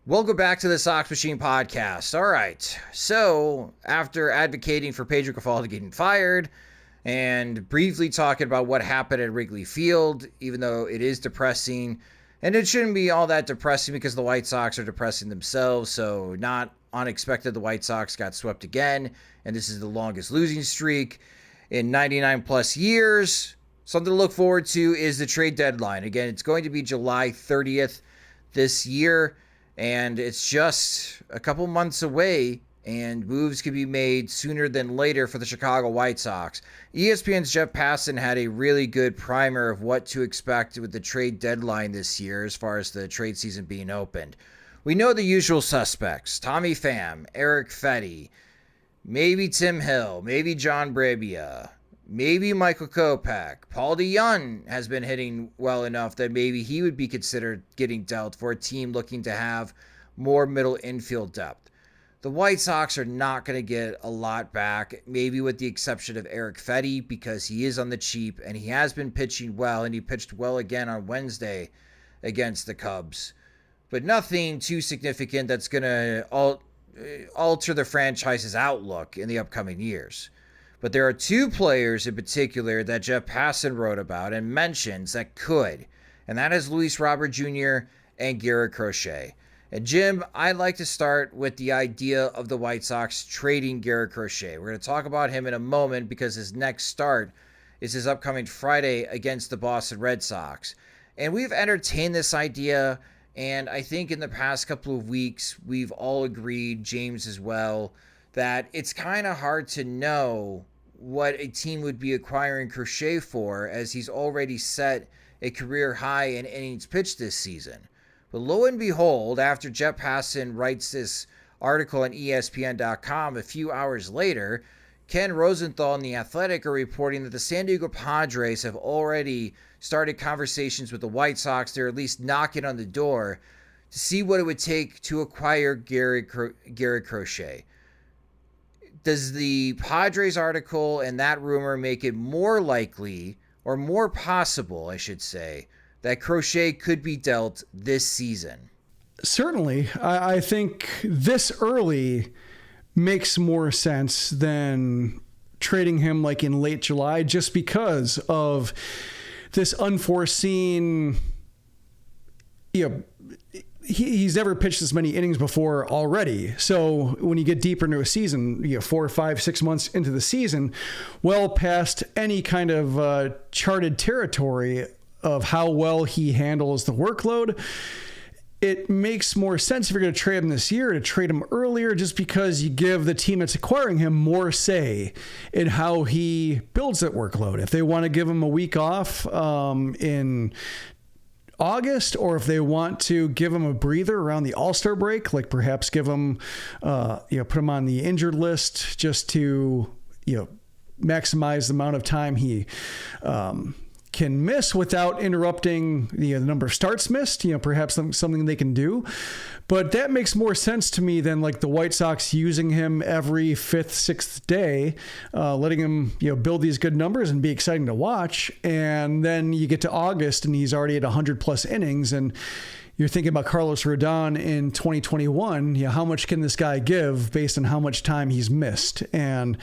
Welcome back to the Sox Machine podcast. All right. So, after advocating for Pedro Grifol getting fired and briefly talking about what happened at Wrigley Field, even though it is depressing, and it shouldn't be all that depressing because the White Sox are depressing themselves, so not unexpected the White Sox got swept again, and this is the longest losing streak in 99 plus years. Something to look forward to is the trade deadline. Again, it's going to be July 30th this year, and it's just a couple months away, and moves could be made sooner than later for the Chicago White Sox. ESPN's Jeff Passan had a really good primer of what to expect with the trade deadline this year as far as the trade season being opened. We know the usual suspects: Tommy Pham, Eric Fetty, maybe Tim Hill, maybe John Brebbia, maybe Michael Kopech. Paul DeYoung has been hitting well enough that maybe he would be considered getting dealt for a team looking to have more middle infield depth. The White Sox are not going to get a lot back, maybe with the exception of Eric Fetty, because he is on the cheap and he has been pitching well, and he pitched well again on Wednesday against the Cubs. But nothing too significant that's going to alter the franchise's outlook in the upcoming years. But there are two players in particular that Jeff Passan wrote about and mentions that could, and that is Luis Robert Jr. and Garrett Crochet. And Jim, I'd like to start with the idea of the White Sox trading Garrett Crochet. We're going to talk about him in a moment because his next start is his upcoming Friday against the Boston Red Sox. And we've entertained this idea, and I think in the past couple of weeks, we've all agreed, James as well, that it's kind of hard to know what a team would be acquiring Crochet for, as he's already set a career high in innings pitched this season. But lo and behold, after Jeff Passan writes this article on ESPN.com a few hours later, Ken Rosenthal and The Athletic are reporting that the San Diego Padres have already started conversations with the White Sox. They're at least knocking on the door to see what it would take to acquire Garrett Crochet. Does the Padres article and that rumor make it more likely, or more possible, I should say, that Crochet could be dealt this season? Certainly. I think this early makes more sense than trading him like in late July, just because of this unforeseen, he's never pitched this many innings before already. So when you get deeper into a season, 4, 5, 6 months into the season, well past any kind of charted territory of how well he handles the workload, it makes more sense if you're going to trade him this year to trade him earlier, just because you give the team that's acquiring him more say in how he builds that workload. If they want to give him a week off in August, or if they want to give him a breather around the All-Star break, like perhaps give him, put him on the injured list just to, maximize the amount of time he can miss without interrupting the number of starts missed, perhaps something they can do. But that makes more sense to me than like the White Sox using him every 5th, 6th day, letting him, build these good numbers and be exciting to watch. And then you get to August and he's already at 100 plus innings, and you're thinking about Carlos Rodon in 2021, how much can this guy give based on how much time he's missed? And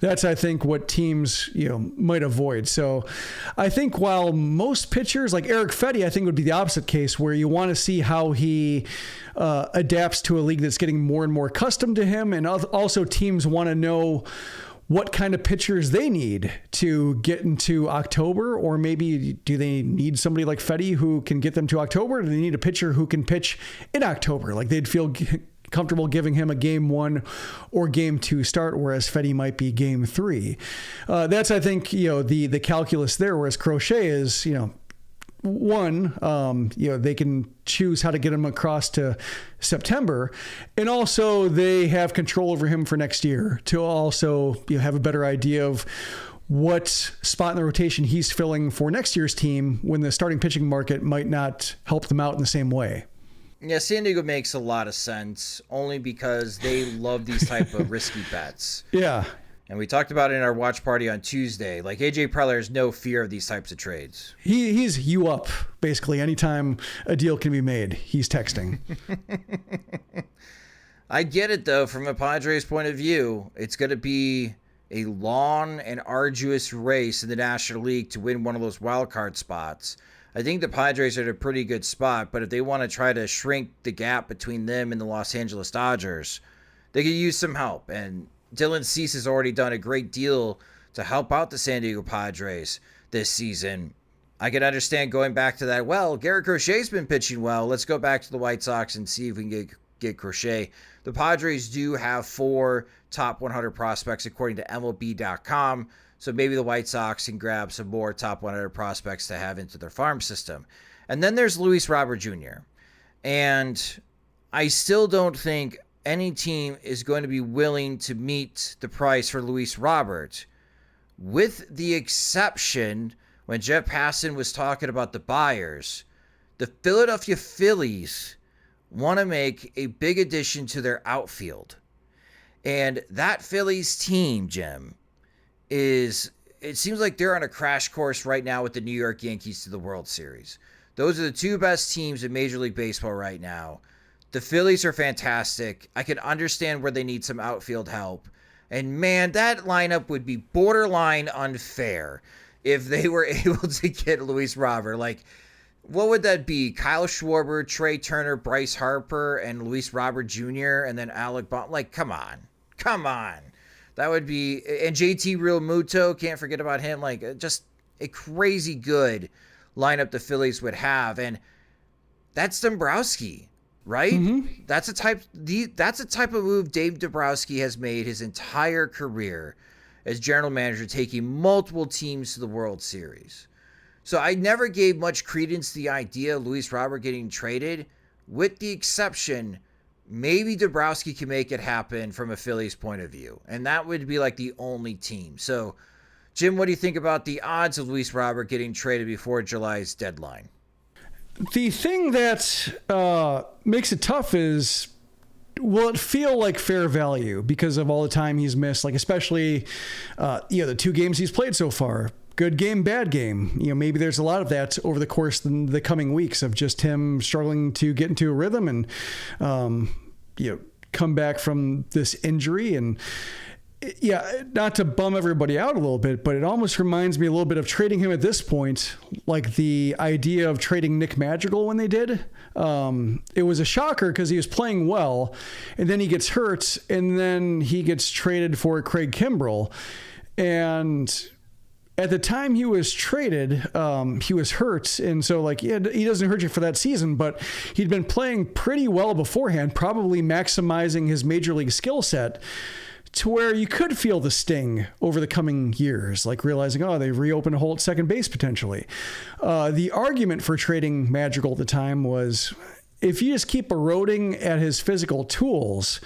that's, I think, what teams, might avoid. So I think while most pitchers like Eric Fetty, I think would be the opposite case, where you want to see how he adapts to a league that's getting more and more accustomed to him. And also teams want to know what kind of pitchers they need to get into October, or maybe do they need somebody like Fetty who can get them to October? Or do they need a pitcher who can pitch in October? Like they'd feel comfortable giving him a game 1 or game 2 start, whereas Fetty might be game 3. That's, I think, the calculus there, whereas Crochet is, one, they can choose how to get him across to September, and also they have control over him for next year to also have a better idea of what spot in the rotation he's filling for next year's team when the starting pitching market might not help them out in the same way. Yeah, San Diego makes a lot of sense only because they love these type of risky bets. Yeah. And we talked about it in our watch party on Tuesday. Like, AJ Preller has no fear of these types of trades. He's you up, basically. Anytime a deal can be made, he's texting. I get it, though, from a Padres point of view. It's going to be a long and arduous race in the National League to win one of those wild card spots. I think the Padres are in a pretty good spot, but if they want to try to shrink the gap between them and the Los Angeles Dodgers, they could use some help. And Dylan Cease has already done a great deal to help out the San Diego Padres this season. I can understand going back to that. Well, Garrett Crochet's been pitching well. Let's go back to the White Sox and see if we can get Crochet. The Padres do have 4 top 100 prospects according to MLB.com. So maybe the White Sox can grab some more top 100 prospects to have into their farm system. And then there's Luis Robert Jr. And I still don't think any team is going to be willing to meet the price for Luis Robert, with the exception when Jeff Passan was talking about the buyers. The Philadelphia Phillies want to make a big addition to their outfield. And that Phillies team, Jim, it seems like they're on a crash course right now with the New York Yankees to the World Series. Those are the 2 best teams in Major League Baseball right now. The Phillies are fantastic. I can understand where they need some outfield help. And man, that lineup would be borderline unfair if they were able to get Luis Robert. Like, what would that be? Kyle Schwarber, Trey Turner, Bryce Harper, and Luis Robert Jr., and then Alec Bohm. Like, come on. That would be, and JT Realmuto, can't forget about him. Like, just a crazy good lineup the Phillies would have. And that's Dombrowski, right? Mm-hmm. That's a type of move Dave Dombrowski has made his entire career as general manager, taking multiple teams to the World Series. So I never gave much credence to the idea of Luis Robert getting traded, with the exception maybe Dombrowski can make it happen from a Phillies point of view. And that would be like the only team. So, Jim, what do you think about the odds of Luis Robert getting traded before July's deadline? The thing that makes it tough is, will it feel like fair value because of all the time he's missed? Like, especially, the 2 games he's played so far. Good game, bad game. Maybe there's a lot of that over the course of the coming weeks of just him struggling to get into a rhythm and, come back from this injury. And not to bum everybody out a little bit, but it almost reminds me a little bit of trading him at this point, like the idea of trading Nick Madrigal when they did. It was a shocker because he was playing well, and then he gets hurt, and then he gets traded for Craig Kimbrell. And at the time he was traded, he was hurt. And so he doesn't hurt you for that season, but he'd been playing pretty well beforehand, probably maximizing his major league skill set to where you could feel the sting over the coming years, like realizing, they reopened a hole at second base potentially. The argument for trading Madrigal at the time was, if you just keep eroding at his physical tools,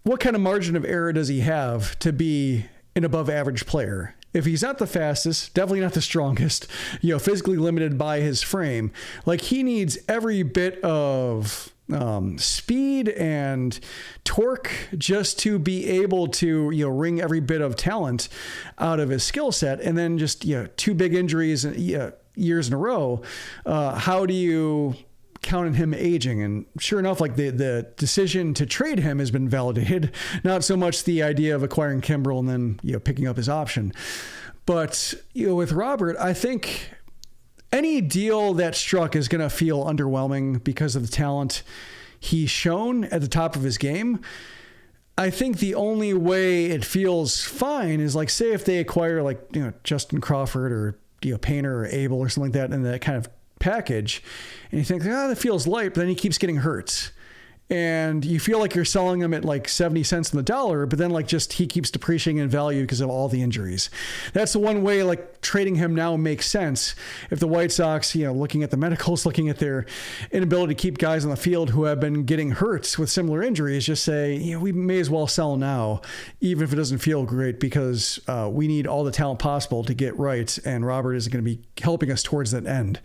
what kind of margin of error does he have to be an above average player? If he's not the fastest, definitely not the strongest, physically limited by his frame, he needs every bit of speed and torque just to be able to, wring every bit of talent out of his skill set. And then just, 2 big injuries years in a row. How do you count on him aging? And sure enough, the decision to trade him has been validated, not so much the idea of acquiring Kimbrell and then, picking up his option. But, with Robert, I think any deal that struck is going to feel underwhelming because of the talent he's shown at the top of his game. I think the only way it feels fine is say if they acquire Justin Crawford or Painter or Abel or something like that in that kind of package, and you think, that feels light, but then he keeps getting hurt. And you feel like you're selling him at 70 cents on the dollar, but then he keeps depreciating in value because of all the injuries. That's the one way trading him now makes sense. If the White Sox, looking at the medicals, looking at their inability to keep guys on the field who have been getting hurt with similar injuries, just say, we may as well sell now, even if it doesn't feel great, because we need all the talent possible to get right. And Robert is going to be helping us towards that end.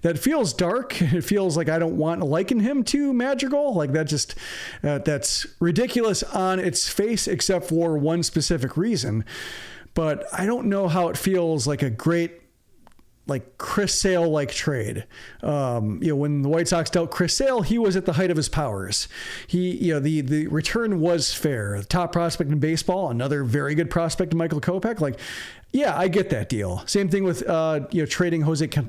That feels dark. It feels like I don't want to liken him to Madrigal. That's ridiculous on its face, except for one specific reason. But I don't know how it feels like a great, Chris Sale trade. When the White Sox dealt Chris Sale, he was at the height of his powers. The return was fair. The top prospect in baseball, another very good prospect, Michael Kopech. I get that deal. Same thing with trading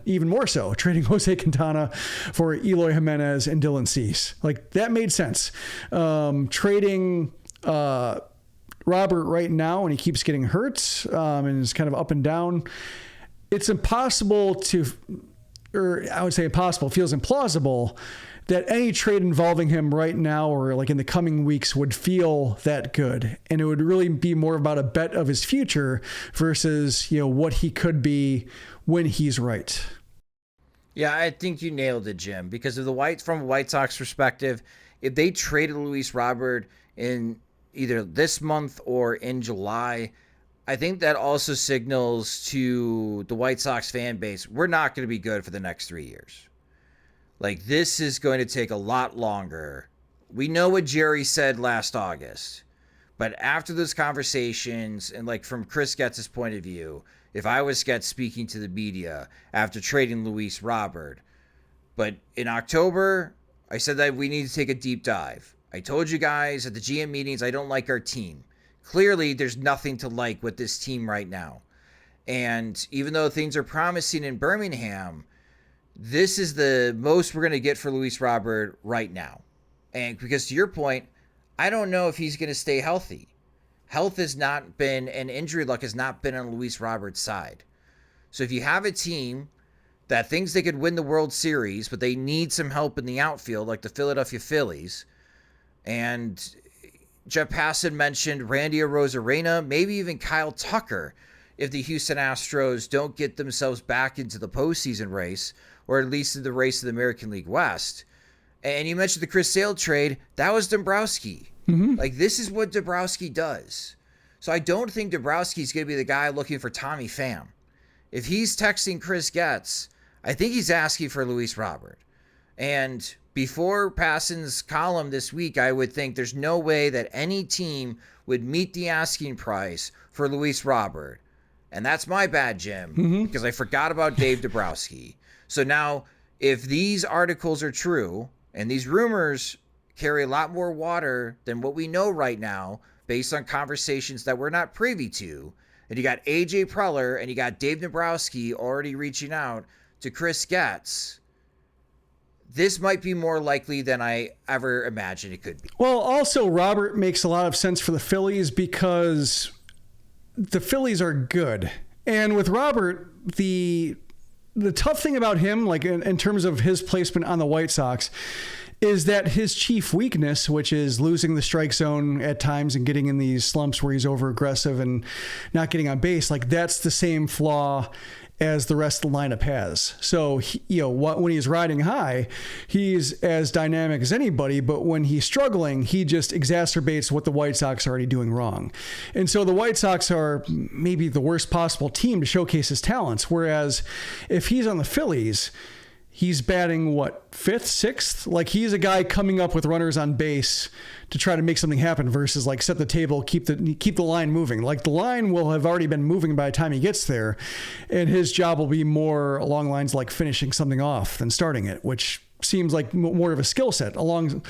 even more so, trading Jose Quintana for Eloy Jimenez and Dylan Cease. That made sense. Trading Robert right now, and he keeps getting hurt and is kind of up and down. It's impossible I would say impossible, feels implausible that any trade involving him right now or in the coming weeks would feel that good. And it would really be more about a bet of his future versus, what he could be when he's right. Yeah, I think you nailed it, Jim, because from a White Sox perspective, if they traded Luis Robert in either this month or in July, I think that also signals to the White Sox fan base, we're not going to be good for the next 3 years. This is going to take a lot longer. We know what Jerry said last August, but after those conversations and from Chris Getz's point of view, if I was Getz speaking to the media after trading Luis Robert, but in October, I said that we need to take a deep dive. I told you guys at the GM meetings, I don't like our team. Clearly, there's nothing to like with this team right now. And even though things are promising in Birmingham, this is the most we're going to get for Luis Robert right now. And because to your point, I don't know if he's going to stay healthy. Health has not been, and injury luck has not been on Luis Robert's side. So if you have a team that thinks they could win the World Series, but they need some help in the outfield, like the Philadelphia Phillies, and Jeff Passan mentioned Randy Arozarena, maybe even Kyle Tucker, if the Houston Astros don't get themselves back into the postseason race, or at least in the race of the American League West. And you mentioned the Chris Sale trade. That was Dombrowski. Like, this is what Dombrowski does. So I don't think Dombrowski's going to be the guy looking for Tommy Pham. If he's texting Chris Getz, I think he's asking for Luis Robert. And before Passan's column this week, I would think there's no way that any team would meet the asking price for Luis Robert. And that's my bad, Jim, because I forgot about Dave Dombrowski. So now, if these articles are true, and these rumors carry a lot more water than what we know right now, based on conversations that we're not privy to, and you got AJ Preller and you got Dave Dombrowski already reaching out to Chris Getz, this might be more likely than I ever imagined it could be. Well, also, Robert makes a lot of sense for the Phillies because the Phillies are good. And with Robert, the tough thing about him, like in terms of his placement on the White Sox, is that his chief weakness, which is losing the strike zone at times and getting in these slumps where he's over aggressive and not getting on base, like that's the same flaw as the rest of the lineup has. So, when he's riding high, he's as dynamic as anybody, but when he's struggling, he just exacerbates what the White Sox are already doing wrong. And so the White Sox are maybe the worst possible team to showcase his talents. Whereas if he's on the Phillies, he's batting, fifth, sixth? Like, he's a guy coming up with runners on base to try to make something happen versus like set the table, keep the line moving. Like, the line will have already been moving by the time he gets there, and his job will be more along lines like finishing something off than starting it, which seems like more of a skill set along,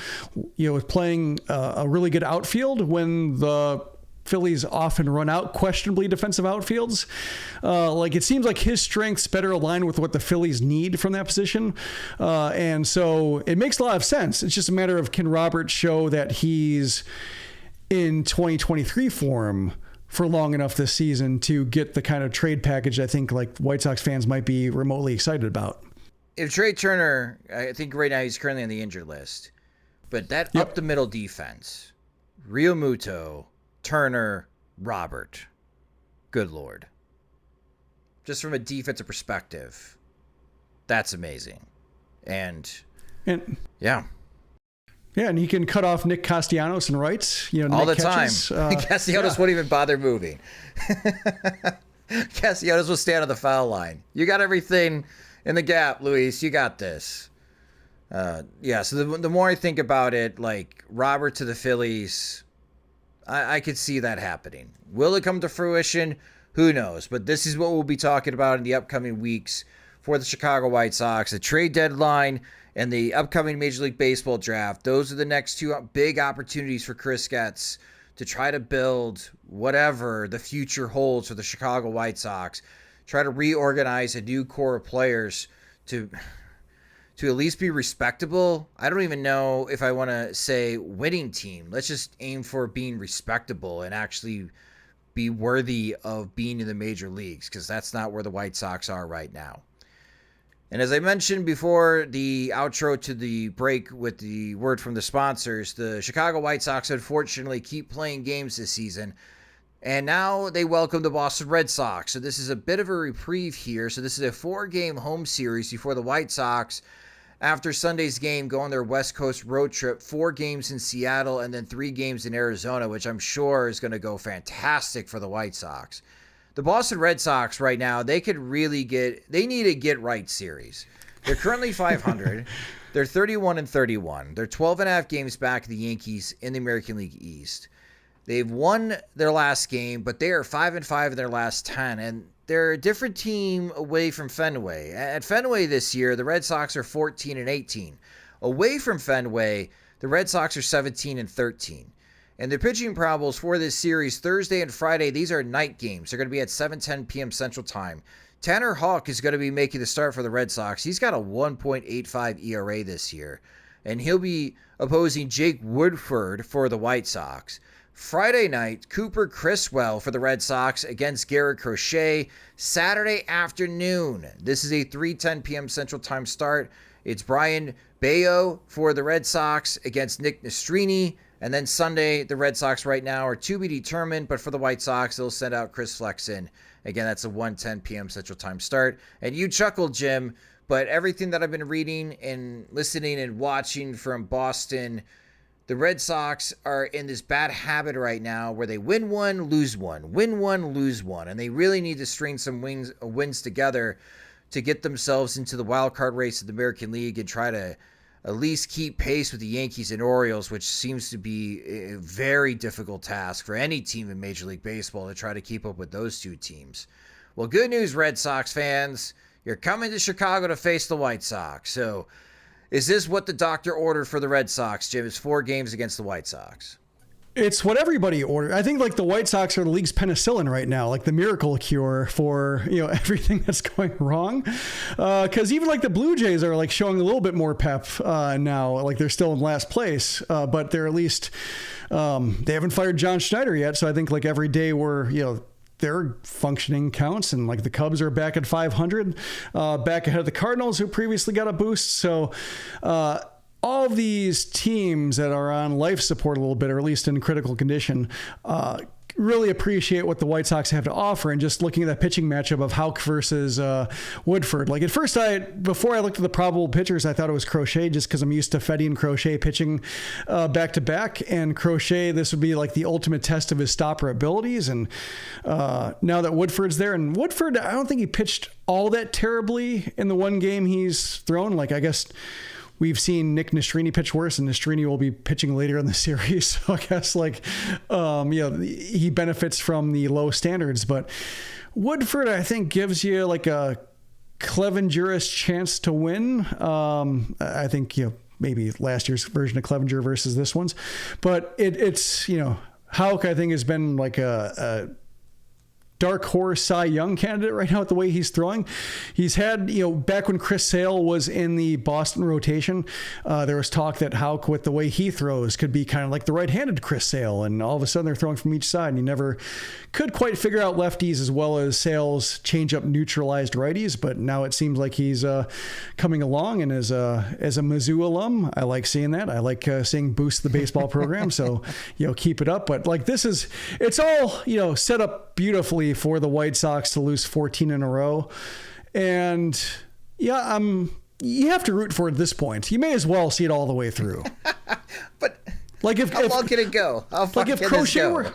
with playing a really good outfield when the Phillies often run out questionably defensive outfields. Like, it seems like his strengths better align with what the Phillies need from that position. And so it makes a lot of sense. It's just a matter of, can Robert show that he's in 2023 form for long enough this season to get the kind of trade package I think like White Sox fans might be remotely excited about. If Trey Turner, I think right now he's currently on the injured list, but that up the middle defense, Real Muto, Turner, Robert, good Lord. Just from a defensive perspective, that's amazing. And yeah, and he can cut off Nick Castellanos and rights, all the catches. time. Castellanos won't even bother moving. Castellanos will stand on the foul line. You got everything in the gap, Luis. You got this. So the more I think about it, like Robert to the Phillies, I could see that happening. Will it come to fruition? Who knows? But this is what we'll be talking about in the upcoming weeks for the Chicago White Sox. The trade deadline and the upcoming Major League Baseball draft. Those are the next two big opportunities for Chris Getz to try to build whatever the future holds for the Chicago White Sox. Try to reorganize a new core of players to at least be respectable. I don't even know if I want to say winning team. Let's just aim for being respectable and actually be worthy of being in the major leagues, because that's not where the White Sox are right now. And as I mentioned before the outro to the break with the word from the sponsors, the Chicago White Sox unfortunately keep playing games this season. And now they welcome the Boston Red Sox. So this is a bit of a reprieve here. So this is a 4-game home series before the White Sox, after Sunday's game, go on their West Coast road trip, 4 games in Seattle and then 3 games in Arizona, which I'm sure is going to go fantastic for the White Sox. The Boston Red Sox right now, they need a get-right series. They're currently 500. They're 31-31. They're 12.5 games back of the Yankees in the American League East. They've won their last game, but they are 5-5 in their last 10, and they're a different team away from Fenway. At Fenway this year, the Red Sox are 14-18. Away from Fenway, the Red Sox are 17-13. And the pitching probables for this series, Thursday and Friday, these are night games. They're going to be at 7:10 p.m. Central Time. Tanner Houck is going to be making the start for the Red Sox. He's got a 1.85 ERA this year, and he'll be opposing Jake Woodford for the White Sox. Friday night, Cooper Criswell for the Red Sox against Garrett Crochet. Saturday afternoon, this is a 3:10 p.m. Central Time start. It's Brian Bayo for the Red Sox against Nick Nastrini. And then Sunday, the Red Sox right now are to be determined, but for the White Sox, they'll send out Chris Flexen. Again, that's a 1:10 p.m. Central Time start. And you chuckled, Jim, but everything that I've been reading and listening and watching from Boston, the Red Sox are in this bad habit right now where they win one, lose one, win one, lose one, and they really need to string some wins together to get themselves into the wild card race of the American League and try to at least keep pace with the Yankees and Orioles, which seems to be a very difficult task for any team in Major League Baseball to try to keep up with those two teams. Well, good news, Red Sox fans. You're coming to Chicago to face the White Sox. So is this what the doctor ordered for the Red Sox, Jim? It's 4 games against the White Sox. It's what everybody ordered. I think like the White Sox are the league's penicillin right now, like the miracle cure for, everything that's going wrong. Cause even like the Blue Jays are like showing a little bit more pep now, like they're still in last place, but they're at least, they haven't fired John Schneider yet. So I think like every day we're, their functioning counts, and like the Cubs are back at 500, back ahead of the Cardinals who previously got a boost. So, all these teams that are on life support a little bit, or at least in critical condition, really appreciate what the White Sox have to offer. And just looking at that pitching matchup of Houck versus Woodford, like at first before I looked at the probable pitchers, I thought it was Crochet just because I'm used to Fedde and Crochet pitching back to back, and Crochet, this would be like the ultimate test of his stopper abilities. And now that Woodford's there, and Woodford, I don't think he pitched all that terribly in the one game he's thrown. Like, I guess we've seen Nick Nastrini pitch worse, and Nastrini will be pitching later in the series. So I guess he benefits from the low standards, but Woodford, I think, gives you like a Clevenger's chance to win. I think, maybe last year's version of Clevenger versus this one's, but it's, Houck, I think, has been like a dark horse Cy Young candidate right now with the way he's throwing. He's had, back when Chris Sale was in the Boston rotation, there was talk that Houck, with the way he throws, could be kind of like the right-handed Chris Sale. And all of a sudden they're throwing from each side, and he never could quite figure out lefties as well as Sale's change-up neutralized righties. But now it seems like he's coming along, and as a Mizzou alum, I like seeing that. I like seeing boost the baseball program. So, keep it up. But like it's all, set up beautifully for the White Sox to lose 14 in a row. And you have to root for it at this point. You may as well see it all the way through. But like how long can it go? How far like if can Crochet this go? were,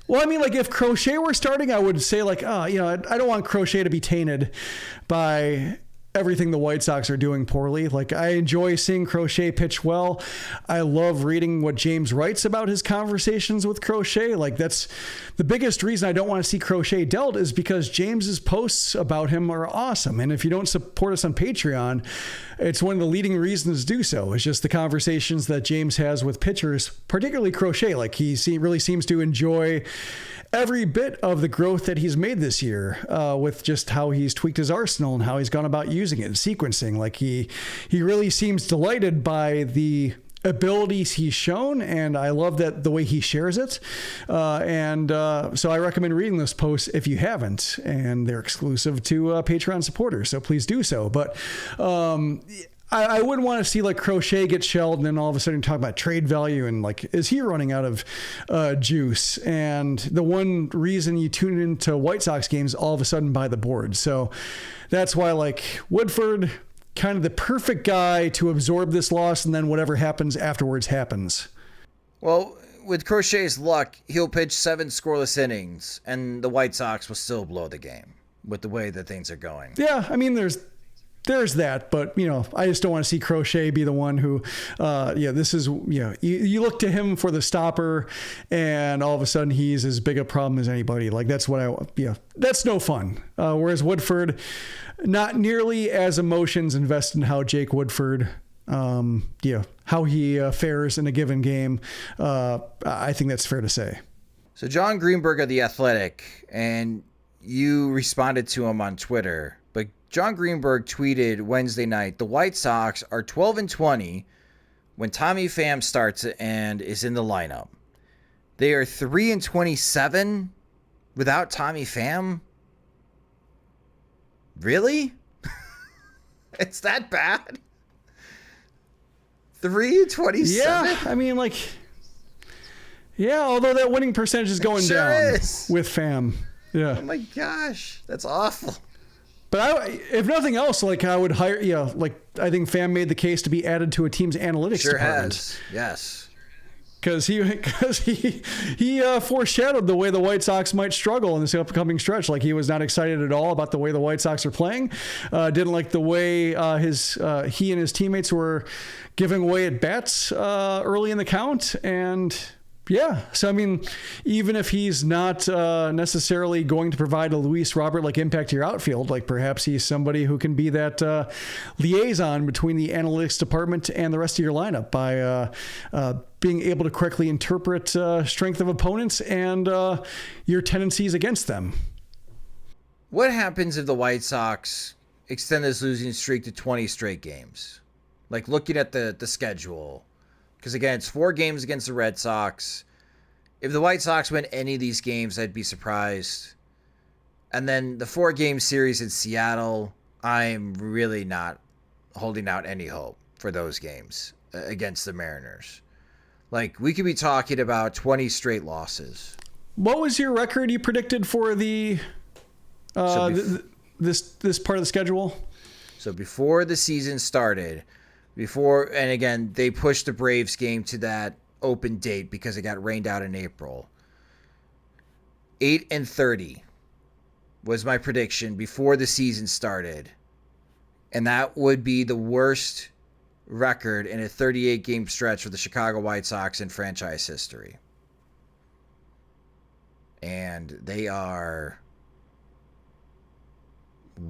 well, I mean, like if Crochet were starting, I would say like, I don't want Crochet to be tainted by everything the White Sox are doing poorly. Like, I enjoy seeing Crochet pitch well. I love reading what James writes about his conversations with Crochet. Like, that's the biggest reason I don't want to see Crochet dealt, is because James's posts about him are awesome. And if you don't support us on Patreon, it's one of the leading reasons to do so. It's just the conversations that James has with pitchers, particularly Crochet. Like, he really seems to enjoy every bit of the growth that he's made this year, with just how he's tweaked his arsenal and how he's gone about using it and sequencing. Like, he really seems delighted by the abilities he's shown, and I love that the way he shares it. So I recommend reading those posts if you haven't, and they're exclusive to Patreon supporters, so please do so. But I wouldn't want to see like Crochet get shelled and then all of a sudden talk about trade value and like, is he running out of juice? And the one reason you tune into White Sox games all of a sudden by the board. So that's why like Woodford, kind of the perfect guy to absorb this loss, and then whatever happens afterwards happens. Well, with Crochet's luck, he'll pitch 7 scoreless innings, and the White Sox will still blow the game with the way that things are going. Yeah, I mean, there's that, but I just don't want to see Crochet be the one who, this is, you look to him for the stopper, and all of a sudden he's as big a problem as anybody. Like, that's that's no fun. Whereas Woodford, not nearly as emotions invested in how Jake Woodford, how he fares in a given game. I think that's fair to say. So John Greenberg of The Athletic, and you responded to him on Twitter, but John Greenberg tweeted Wednesday night, the White Sox are 12-20 when Tommy Pham starts and is in the lineup. They are 3-27 without Tommy Pham? Really? It's that bad? 3-27? Yeah, I mean, like, although that winning percentage is going down with Pham. Yeah. Oh my gosh, that's awful. But if nothing else, like I would hire, like I think Pham made the case to be added to a team's analytics department. Has. Yes. Because he foreshadowed the way the White Sox might struggle in this upcoming stretch. Like he was not excited at all about the way the White Sox are playing. Didn't like the way he and his teammates were giving away at bats early in the count. And yeah, so I mean, even if he's not necessarily going to provide a Luis Robert like impact to your outfield, like perhaps he's somebody who can be that liaison between the analytics department and the rest of your lineup by being able to correctly interpret strength of opponents and your tendencies against them. What happens if the White Sox extend this losing streak to 20 straight games? Like looking at the schedule. Because again, it's 4 games against the Red Sox. If the White Sox win any of these games, I'd be surprised. And then the 4-game series in Seattle, I'm really not holding out any hope for those games against the Mariners. Like, we could be talking about 20 straight losses. What was your record you predicted for the this part of the schedule? So before the season started, and again, they pushed the Braves game to that open date because it got rained out in April. 8-30 was my prediction before the season started. And that would be the worst record in a 38-game stretch for the Chicago White Sox in franchise history. And they are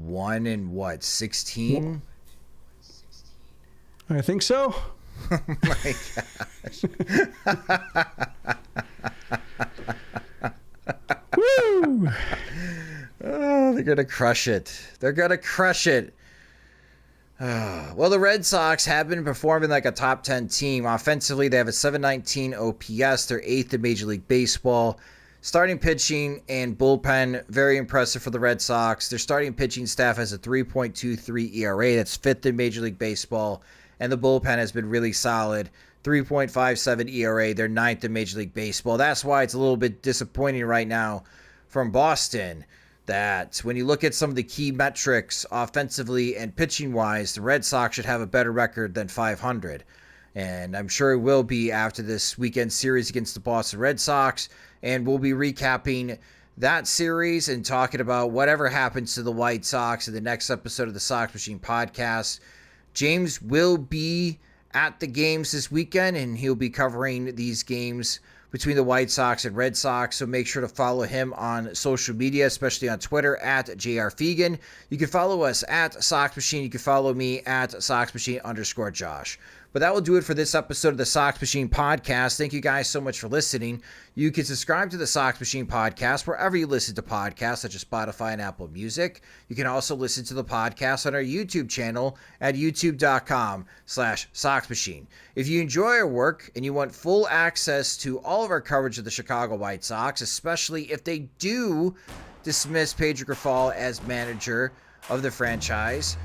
1-16? I think so. Oh my gosh. Woo! Oh, they're going to crush it. They're going to crush it. Well, the Red Sox have been performing like a top 10 team. Offensively, they have a 719 OPS. They're 8th in Major League Baseball. Starting pitching and bullpen, very impressive for the Red Sox. Their starting pitching staff has a 3.23 ERA. That's 5th in Major League Baseball. And the bullpen has been really solid. 3.57 ERA. They're 9th in Major League Baseball. That's why it's a little bit disappointing right now from Boston that when you look at some of the key metrics offensively and pitching-wise, the Red Sox should have a better record than 500. And I'm sure it will be after this weekend series against the Boston Red Sox. And we'll be recapping that series and talking about whatever happens to the White Sox in the next episode of the Sox Machine podcast. James will be at the games this weekend, and he'll be covering these games between the White Sox and Red Sox, so make sure to follow him on social media, especially on Twitter, at JRFegan. You can follow us at Sox Machine. You can follow me at SoxMachine_Josh. But that will do it for this episode of the Sox Machine podcast. Thank you guys so much for listening. You can subscribe to the Sox Machine podcast wherever you listen to podcasts, such as Spotify and Apple Music. You can also listen to the podcast on our YouTube channel at youtube.com/Sox Machine. If you enjoy our work and you want full access to all of our coverage of the Chicago White Sox, especially if they do dismiss Pedro Grifol as manager of the franchise,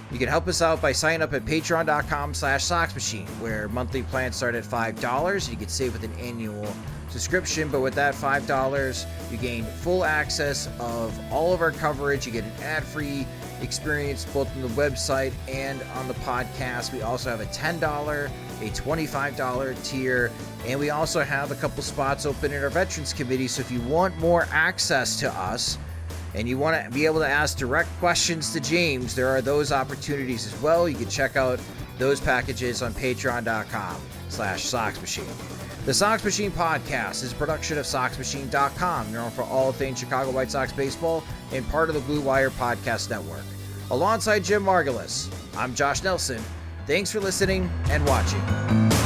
you can help us out by signing up at patreon.com/Sox Machine, where monthly plans start at $5. You can save with an annual subscription, but with that $5, you gain full access of all of our coverage. You get an ad-free experience both on the website and on the podcast. We also have a $10, a $25 tier, and we also have a couple spots open in our Veterans Committee. So if you want more access to us, and you want to be able to ask direct questions to James, there are those opportunities as well. You can check out those packages on patreon.com/Sox Machine. The Sox Machine podcast is a production of SoxMachine.com, known for all things Chicago White Sox baseball and part of the Blue Wire Podcast Network. Alongside Jim Margulis, I'm Josh Nelson. Thanks for listening and watching.